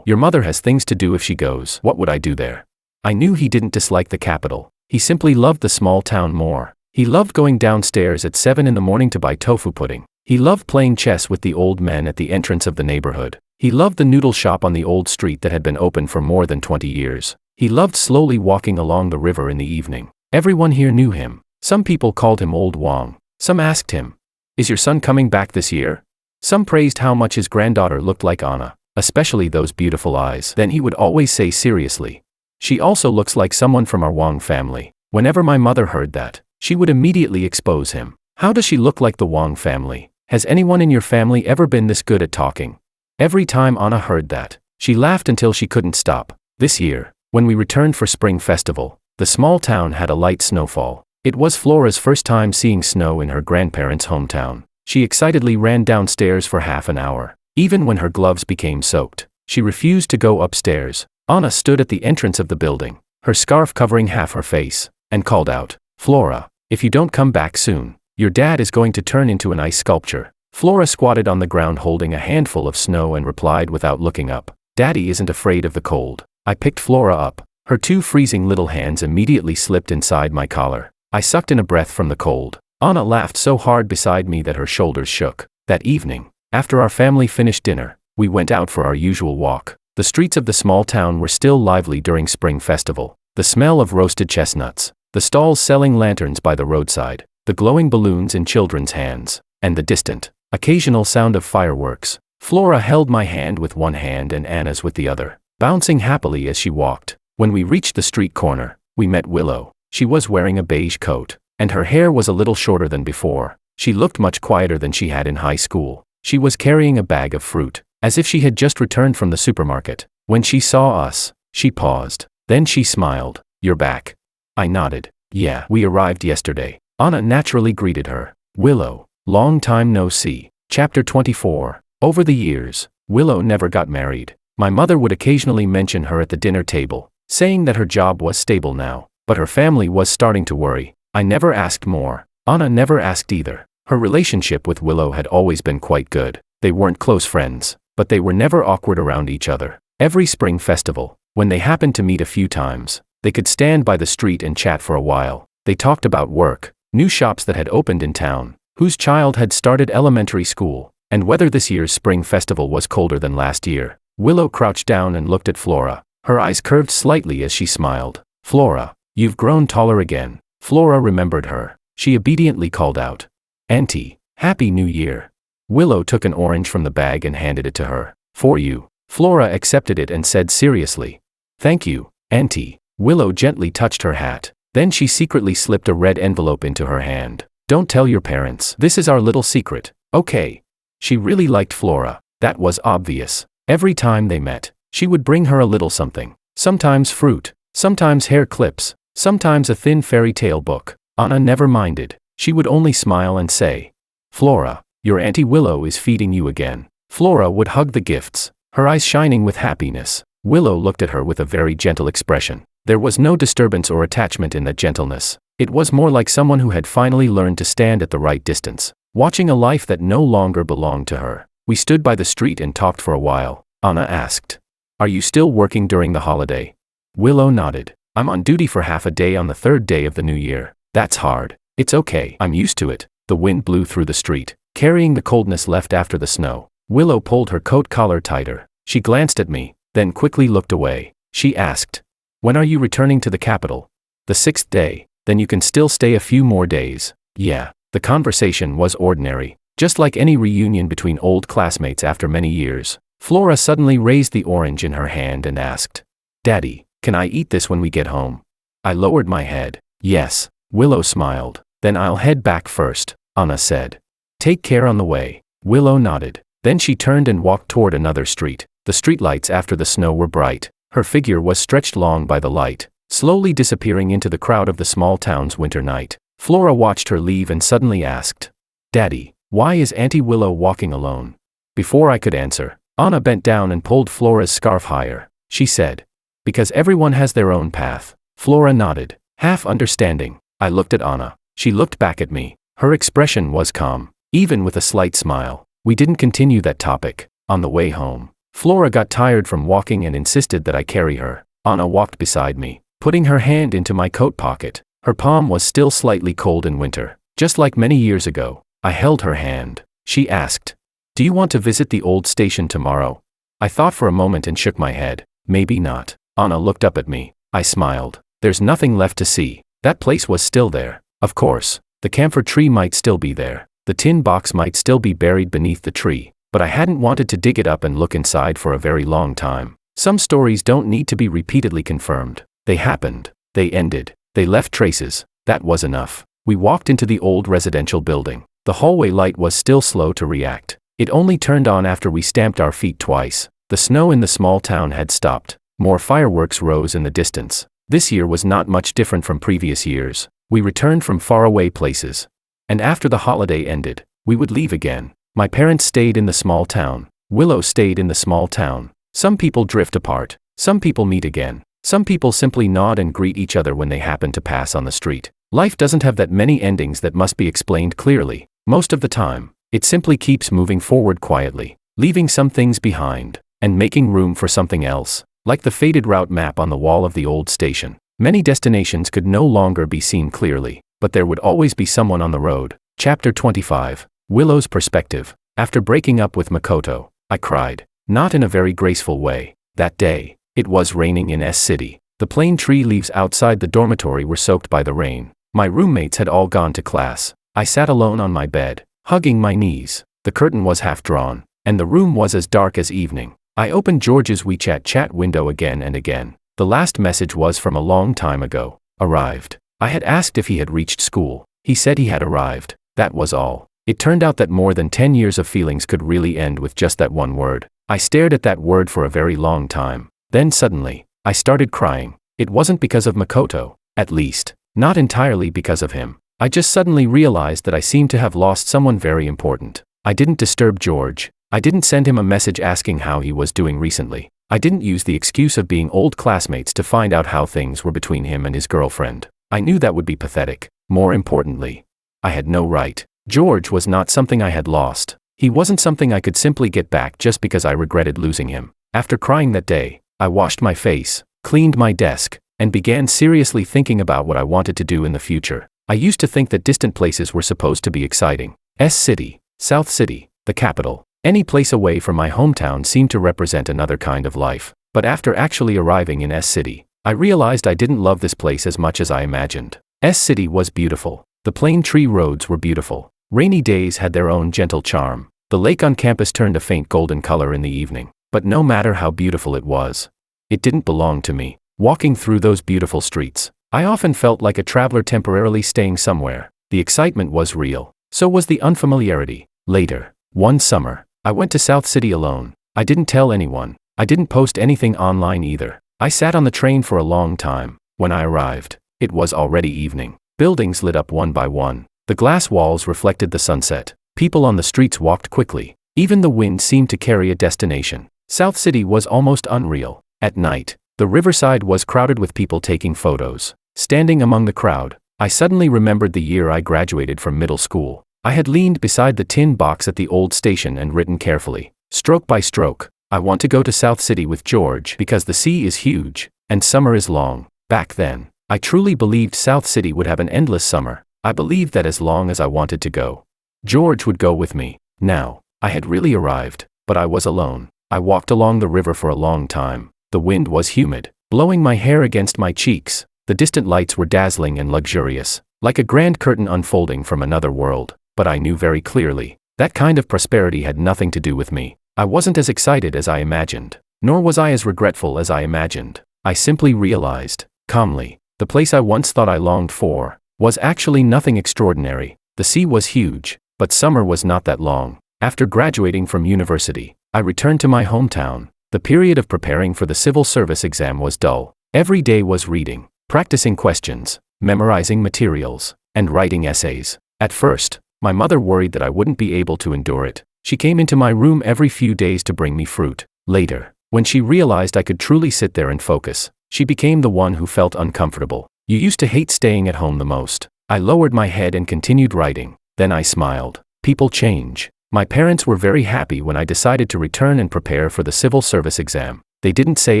your mother has things to do if she goes. What would I do there?" I knew he didn't dislike the capital. He simply loved the small town more. He loved going downstairs at 7 in the morning to buy tofu pudding. He loved playing chess with the old men at the entrance of the neighborhood. He loved the noodle shop on the old street that had been open for more than 20 years. He loved slowly walking along the river in the evening. Everyone here knew him. Some people called him Old Wong. Some asked him, "Is your son coming back this year?" Some praised how much his granddaughter looked like Anna, especially those beautiful eyes. Then he would always say seriously, "She also looks like someone from our Wong family." Whenever my mother heard that, she would immediately expose him. "How does she look like the Wong family? Has anyone in your family ever been this good at talking?" Every time Anna heard that, she laughed until she couldn't stop. This year, when we returned for Spring Festival, the small town had a light snowfall. It was Flora's first time seeing snow in her grandparents' hometown. She excitedly ran downstairs for half an hour. Even when her gloves became soaked, she refused to go upstairs. Anna stood at the entrance of the building, her scarf covering half her face, and called out, "Flora, if you don't come back soon, your dad is going to turn into an ice sculpture." Flora squatted on the ground holding a handful of snow and replied without looking up, "Daddy isn't afraid of the cold." I picked Flora up. Her two freezing little hands immediately slipped inside my collar. I sucked in a breath from the cold. Anna laughed so hard beside me that her shoulders shook. That evening, after our family finished dinner, we went out for our usual walk. The streets of the small town were still lively during Spring Festival. The smell of roasted chestnuts, the stalls selling lanterns by the roadside, the glowing balloons in children's hands, and the distant, occasional sound of fireworks. Flora held my hand with one hand and Anna's with the other, bouncing happily as she walked. When we reached the street corner, we met Willow. She was wearing a beige coat, and her hair was a little shorter than before. She looked much quieter than she had in high school. She was carrying a bag of fruit, as if she had just returned from the supermarket. When she saw us, she paused. Then she smiled. "You're back." I nodded. "Yeah, we arrived yesterday." Anna naturally greeted her. "Willow, long time no see." Chapter 24. Over the years, Willow never got married. My mother would occasionally mention her at the dinner table, saying that her job was stable now, but her family was starting to worry. I never asked more. Anna never asked either. Her relationship with Willow had always been quite good. They weren't close friends, but they were never awkward around each other. Every Spring Festival, when they happened to meet a few times, they could stand by the street and chat for a while. They talked about work, new shops that had opened in town, whose child had started elementary school, and whether this year's spring festival was colder than last year. Willow crouched down and looked at Flora. Her eyes curved slightly as she smiled. Flora, you've grown taller again. Flora remembered her. She obediently called out, Auntie, Happy New Year. Willow took an orange from the bag and handed it to her. For you. Flora accepted it and said seriously, Thank you, Auntie. Willow gently touched her hat. Then she secretly slipped a red envelope into her hand. Don't tell your parents. This is our little secret, okay? She really liked Flora. That was obvious. Every time they met, she would bring her a little something. Sometimes fruit, sometimes hair clips, sometimes a thin fairy tale book. Anna never minded. She would only smile and say, Flora, your Auntie Willow is feeding you again. Flora would hug the gifts, her eyes shining with happiness. Willow looked at her with a very gentle expression. There was no disturbance or attachment in that gentleness. It was more like someone who had finally learned to stand at the right distance, watching a life that no longer belonged to her. We stood by the street and talked for a while. Anna asked, Are you still working during the holiday? Willow nodded. I'm on duty for half a day on the third day of the new year. That's hard. It's okay. I'm used to it. The wind blew through the street, carrying the coldness left after the snow. Willow pulled her coat collar tighter. She glanced at me, then quickly looked away. She asked, When are you returning to the capital? The 6th day. Then you can still stay a few more days. Yeah. The conversation was ordinary, just like any reunion between old classmates after many years. Flora suddenly raised the orange in her hand and asked, Daddy, can I eat this when we get home? I lowered my head. Yes. Willow smiled. Then I'll head back first, Anna said. Take care on the way. Willow nodded. Then she turned and walked toward another street. The streetlights after the snow were bright. Her figure was stretched long by the light, slowly disappearing into the crowd of the small town's winter night. Flora watched her leave and suddenly asked, Daddy, why is Auntie Willow walking alone? Before I could answer, Anna bent down and pulled Flora's scarf higher. She said, Because everyone has their own path. Flora nodded, half understanding. I looked at Anna. She looked back at me. Her expression was calm, even with a slight smile. We didn't continue that topic. On the way home, Flora got tired from walking and insisted that I carry her. Anna walked beside me, putting her hand into my coat pocket. Her palm was still slightly cold in winter, just like many years ago. I held her hand. She asked, Do you want to visit the old station tomorrow? I thought for a moment and shook my head. Maybe not. Anna looked up at me. I smiled. There's nothing left to see. That place was still there. Of course, the camphor tree might still be there. The tin box might still be buried beneath the tree, but I hadn't wanted to dig it up and look inside for a very long time. Some stories don't need to be repeatedly confirmed. They happened. They ended. They left traces. That was enough. We walked into the old residential building. The hallway light was still slow to react. It only turned on after we stamped our feet twice. The snow in the small town had stopped. More fireworks rose in the distance. This year was not much different from previous years. We returned from faraway places. And after the holiday ended, we would leave again. My parents stayed in the small town. Willow stayed in the small town. Some people drift apart. Some people meet again. Some people simply nod and greet each other when they happen to pass on the street. Life doesn't have that many endings that must be explained clearly. Most of the time, it simply keeps moving forward quietly, leaving some things behind, and making room for something else. Like the faded route map on the wall of the old station. Many destinations could no longer be seen clearly, but there would always be someone on the road. Chapter 25. Willow's perspective. After breaking up with Makoto, I cried. Not in a very graceful way. That day, it was raining in S City. The plane tree leaves outside the dormitory were soaked by the rain. My roommates had all gone to class. I sat alone on my bed, hugging my knees. The curtain was half drawn, and the room was as dark as evening. I opened George's WeChat chat window again and again. The last message was from a long time ago. Arrived. I had asked if he had reached school. He said he had arrived. That was all. It turned out that more than 10 years of feelings could really end with just that one word. I stared at that word for a very long time. Then suddenly, I started crying. It wasn't because of Makoto. At least, not entirely because of him. I just suddenly realized that I seemed to have lost someone very important. I didn't disturb George. I didn't send him a message asking how he was doing recently. I didn't use the excuse of being old classmates to find out how things were between him and his girlfriend. I knew that would be pathetic. More importantly, I had no right. George was not something I had lost. He wasn't something I could simply get back just because I regretted losing him. After crying that day, I washed my face, cleaned my desk, and began seriously thinking about what I wanted to do in the future. I used to think that distant places were supposed to be exciting. S City, South City, the capital. Any place away from my hometown seemed to represent another kind of life. But after actually arriving in S-City, I realized I didn't love this place as much as I imagined. S-City was beautiful. The plain tree roads were beautiful. Rainy days had their own gentle charm. The lake on campus turned a faint golden color in the evening. But no matter how beautiful it was, it didn't belong to me. Walking through those beautiful streets, I often felt like a traveler temporarily staying somewhere. The excitement was real. So was the unfamiliarity. Later, one summer, I went to South City alone. I didn't tell anyone. I didn't post anything online either. I sat on the train for a long time. When I arrived, it was already evening. Buildings lit up one by one. The glass walls reflected the sunset. People on the streets walked quickly. Even the wind seemed to carry a destination. South City was almost unreal. At night, the riverside was crowded with people taking photos. Standing among the crowd, I suddenly remembered the year I graduated from middle school. I had leaned beside the tin box at the old station and written carefully, stroke by stroke, "I want to go to South City with George because the sea is huge, and summer is long." Back then, I truly believed South City would have an endless summer. I believed that as long as I wanted to go, George would go with me. Now, I had really arrived, but I was alone. I walked along the river for a long time. The wind was humid, blowing my hair against my cheeks. The distant lights were dazzling and luxurious, like a grand curtain unfolding from another world. But I knew very clearly, that kind of prosperity had nothing to do with me. I wasn't as excited as I imagined, nor was I as regretful as I imagined. I simply realized, calmly, the place I once thought I longed for was actually nothing extraordinary. The sea was huge, but summer was not that long. After graduating from university, I returned to my hometown. The period of preparing for the civil service exam was dull. Every day was reading, practicing questions, memorizing materials, and writing essays. At first, my mother worried that I wouldn't be able to endure it. She came into my room every few days to bring me fruit. Later, when she realized I could truly sit there and focus, she became the one who felt uncomfortable. "You used to hate staying at home the most." I lowered my head and continued writing. Then I smiled. People change. My parents were very happy when I decided to return and prepare for the civil service exam. They didn't say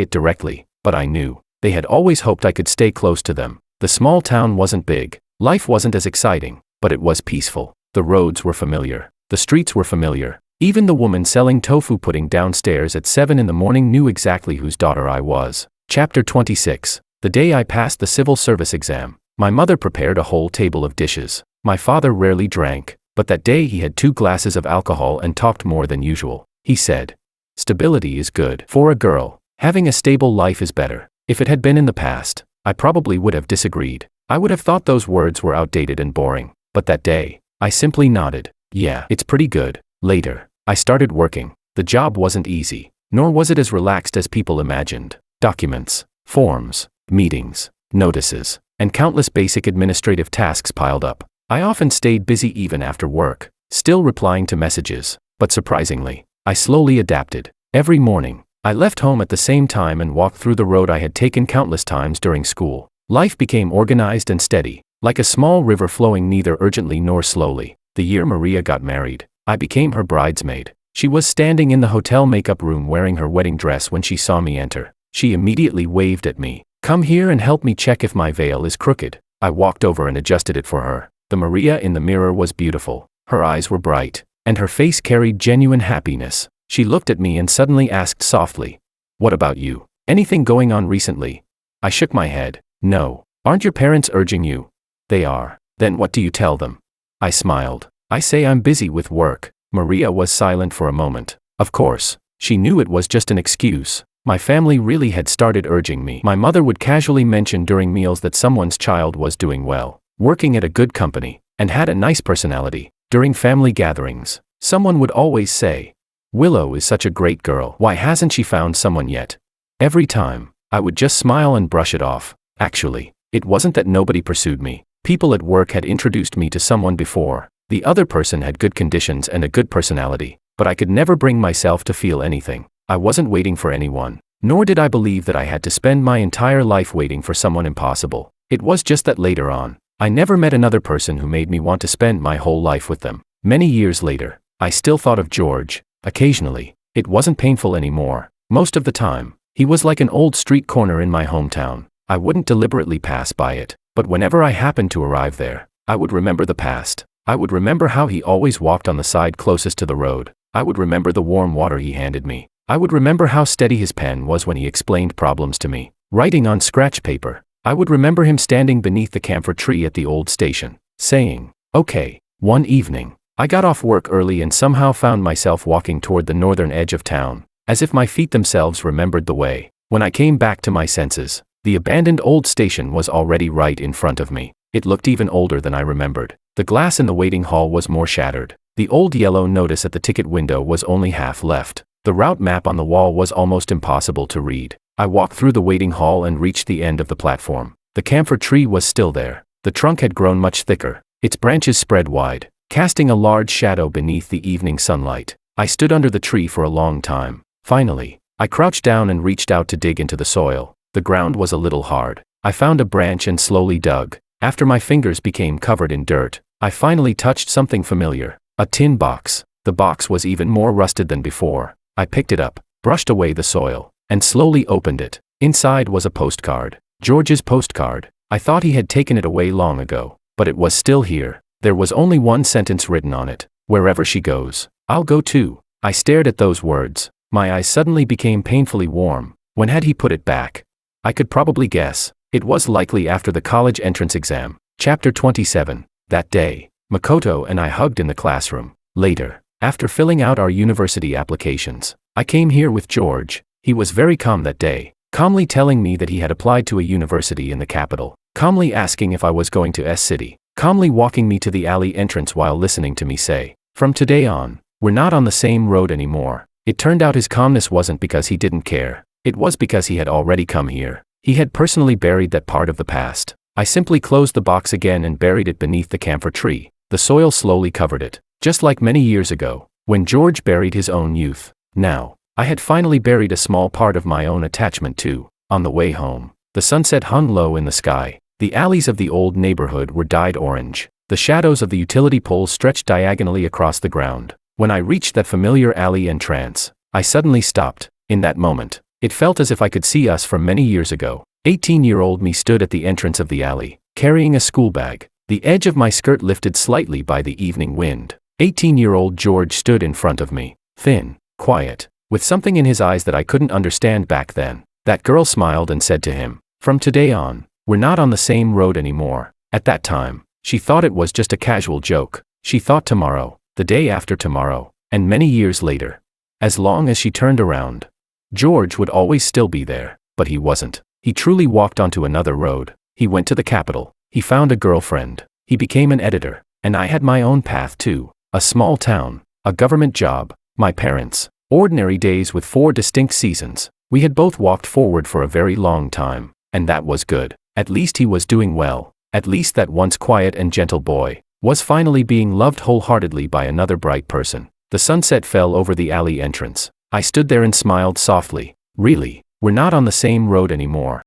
it directly, but I knew. They had always hoped I could stay close to them. The small town wasn't big. Life wasn't as exciting, but it was peaceful. The roads were familiar. The streets were familiar. Even the woman selling tofu pudding downstairs at 7 in the morning knew exactly whose daughter I was. Chapter 26. The day I passed the civil service exam, my mother prepared a whole table of dishes. My father rarely drank, but that day he had 2 glasses of alcohol and talked more than usual. He said, "Stability is good for a girl. Having a stable life is better." If it had been in the past, I probably would have disagreed. I would have thought those words were outdated and boring. But that day, I simply nodded. "Yeah, it's pretty good." Later, I started working. The job wasn't easy, nor was it as relaxed as people imagined. Documents, forms, meetings, notices, and countless basic administrative tasks piled up. I often stayed busy even after work, still replying to messages. But surprisingly, I slowly adapted. Every morning, I left home at the same time and walked through the road I had taken countless times during school. Life became organized and steady, like a small river flowing neither urgently nor slowly. The year Maria got married, I became her bridesmaid. She was standing in the hotel makeup room wearing her wedding dress when she saw me enter. She immediately waved at me. "Come here and help me check if my veil is crooked." I walked over and adjusted it for her. The Maria in the mirror was beautiful. Her eyes were bright, and her face carried genuine happiness. She looked at me and suddenly asked softly, "What about you? Anything going on recently?" I shook my head. "No. Aren't your parents urging you?" "They are." "Then what do you tell them?" I smiled. "I say I'm busy with work." Maria was silent for a moment. Of course, she knew it was just an excuse. My family really had started urging me. My mother would casually mention during meals that someone's child was doing well, working at a good company, and had a nice personality. During family gatherings, someone would always say, "Willow is such a great girl. Why hasn't she found someone yet?" Every time, I would just smile and brush it off. Actually, it wasn't that nobody pursued me. People at work had introduced me to someone before. The other person had good conditions and a good personality, but I could never bring myself to feel anything. I wasn't waiting for anyone, nor did I believe that I had to spend my entire life waiting for someone impossible. It was just that later on, I never met another person who made me want to spend my whole life with them. Many years later, I still thought of George. Occasionally, it wasn't painful anymore. Most of the time, he was like an old street corner in my hometown. I wouldn't deliberately pass by it, but whenever I happened to arrive there, I would remember the past. I would remember how he always walked on the side closest to the road. I would remember the warm water he handed me. I would remember how steady his pen was when he explained problems to me, writing on scratch paper. I would remember him standing beneath the camphor tree at the old station, saying, "Okay." One evening, I got off work early and somehow found myself walking toward the northern edge of town, as if my feet themselves remembered the way. When I came back to my senses, the abandoned old station was already right in front of me. It looked even older than I remembered. The glass in the waiting hall was more shattered. The old yellow notice at the ticket window was only half left. The route map on the wall was almost impossible to read. I walked through the waiting hall and reached the end of the platform. The camphor tree was still there. The trunk had grown much thicker. Its branches spread wide, casting a large shadow beneath the evening sunlight. I stood under the tree for a long time. Finally, I crouched down and reached out to dig into the soil. The ground was a little hard. I found a branch and slowly dug. After my fingers became covered in dirt, I finally touched something familiar. A tin box. The box was even more rusted than before. I picked it up, brushed away the soil, and slowly opened it. Inside was a postcard. George's postcard. I thought he had taken it away long ago, but it was still here. There was only one sentence written on it. "Wherever she goes, I'll go too." I stared at those words. My eyes suddenly became painfully warm. When had he put it back? I could probably guess. It was likely after the college entrance exam. Chapter 27. That day, Makoto and I hugged in the classroom. Later, after filling out our university applications, I came here with George. He was very calm that day, calmly telling me that he had applied to a university in the capital, calmly asking if I was going to S-City, calmly walking me to the alley entrance while listening to me say, "From today on, we're not on the same road anymore." It turned out his calmness wasn't because he didn't care. It was because he had already come here. He had personally buried that part of the past. I simply closed the box again and buried it beneath the camphor tree. The soil slowly covered it, just like many years ago, when George buried his own youth. Now, I had finally buried a small part of my own attachment too. On the way home, the sunset hung low in the sky. The alleys of the old neighborhood were dyed orange. The shadows of the utility poles stretched diagonally across the ground. When I reached that familiar alley entrance, I suddenly stopped. In that moment, it felt as if I could see us from many years ago. 18-year-old me stood at the entrance of the alley, carrying a school bag. The edge of my skirt lifted slightly by the evening wind. 18-year-old George stood in front of me, thin, quiet, with something in his eyes that I couldn't understand back then. That girl smiled and said to him, "From today on, we're not on the same road anymore." At that time, she thought it was just a casual joke. She thought tomorrow, the day after tomorrow, and many years later, as long as she turned around, George would always still be there. But he wasn't. He truly walked onto another road. He went to the capital. He found a girlfriend. He became an editor. And I had my own path too. A small town, a government job, my parents, ordinary days with 4 distinct seasons. We had both walked forward for a very long time, and that was good. At least he was doing well. At least that once quiet and gentle boy was finally being loved wholeheartedly by another bright person. The sunset fell over the alley entrance. I stood there and smiled softly. Really, we're not on the same road anymore.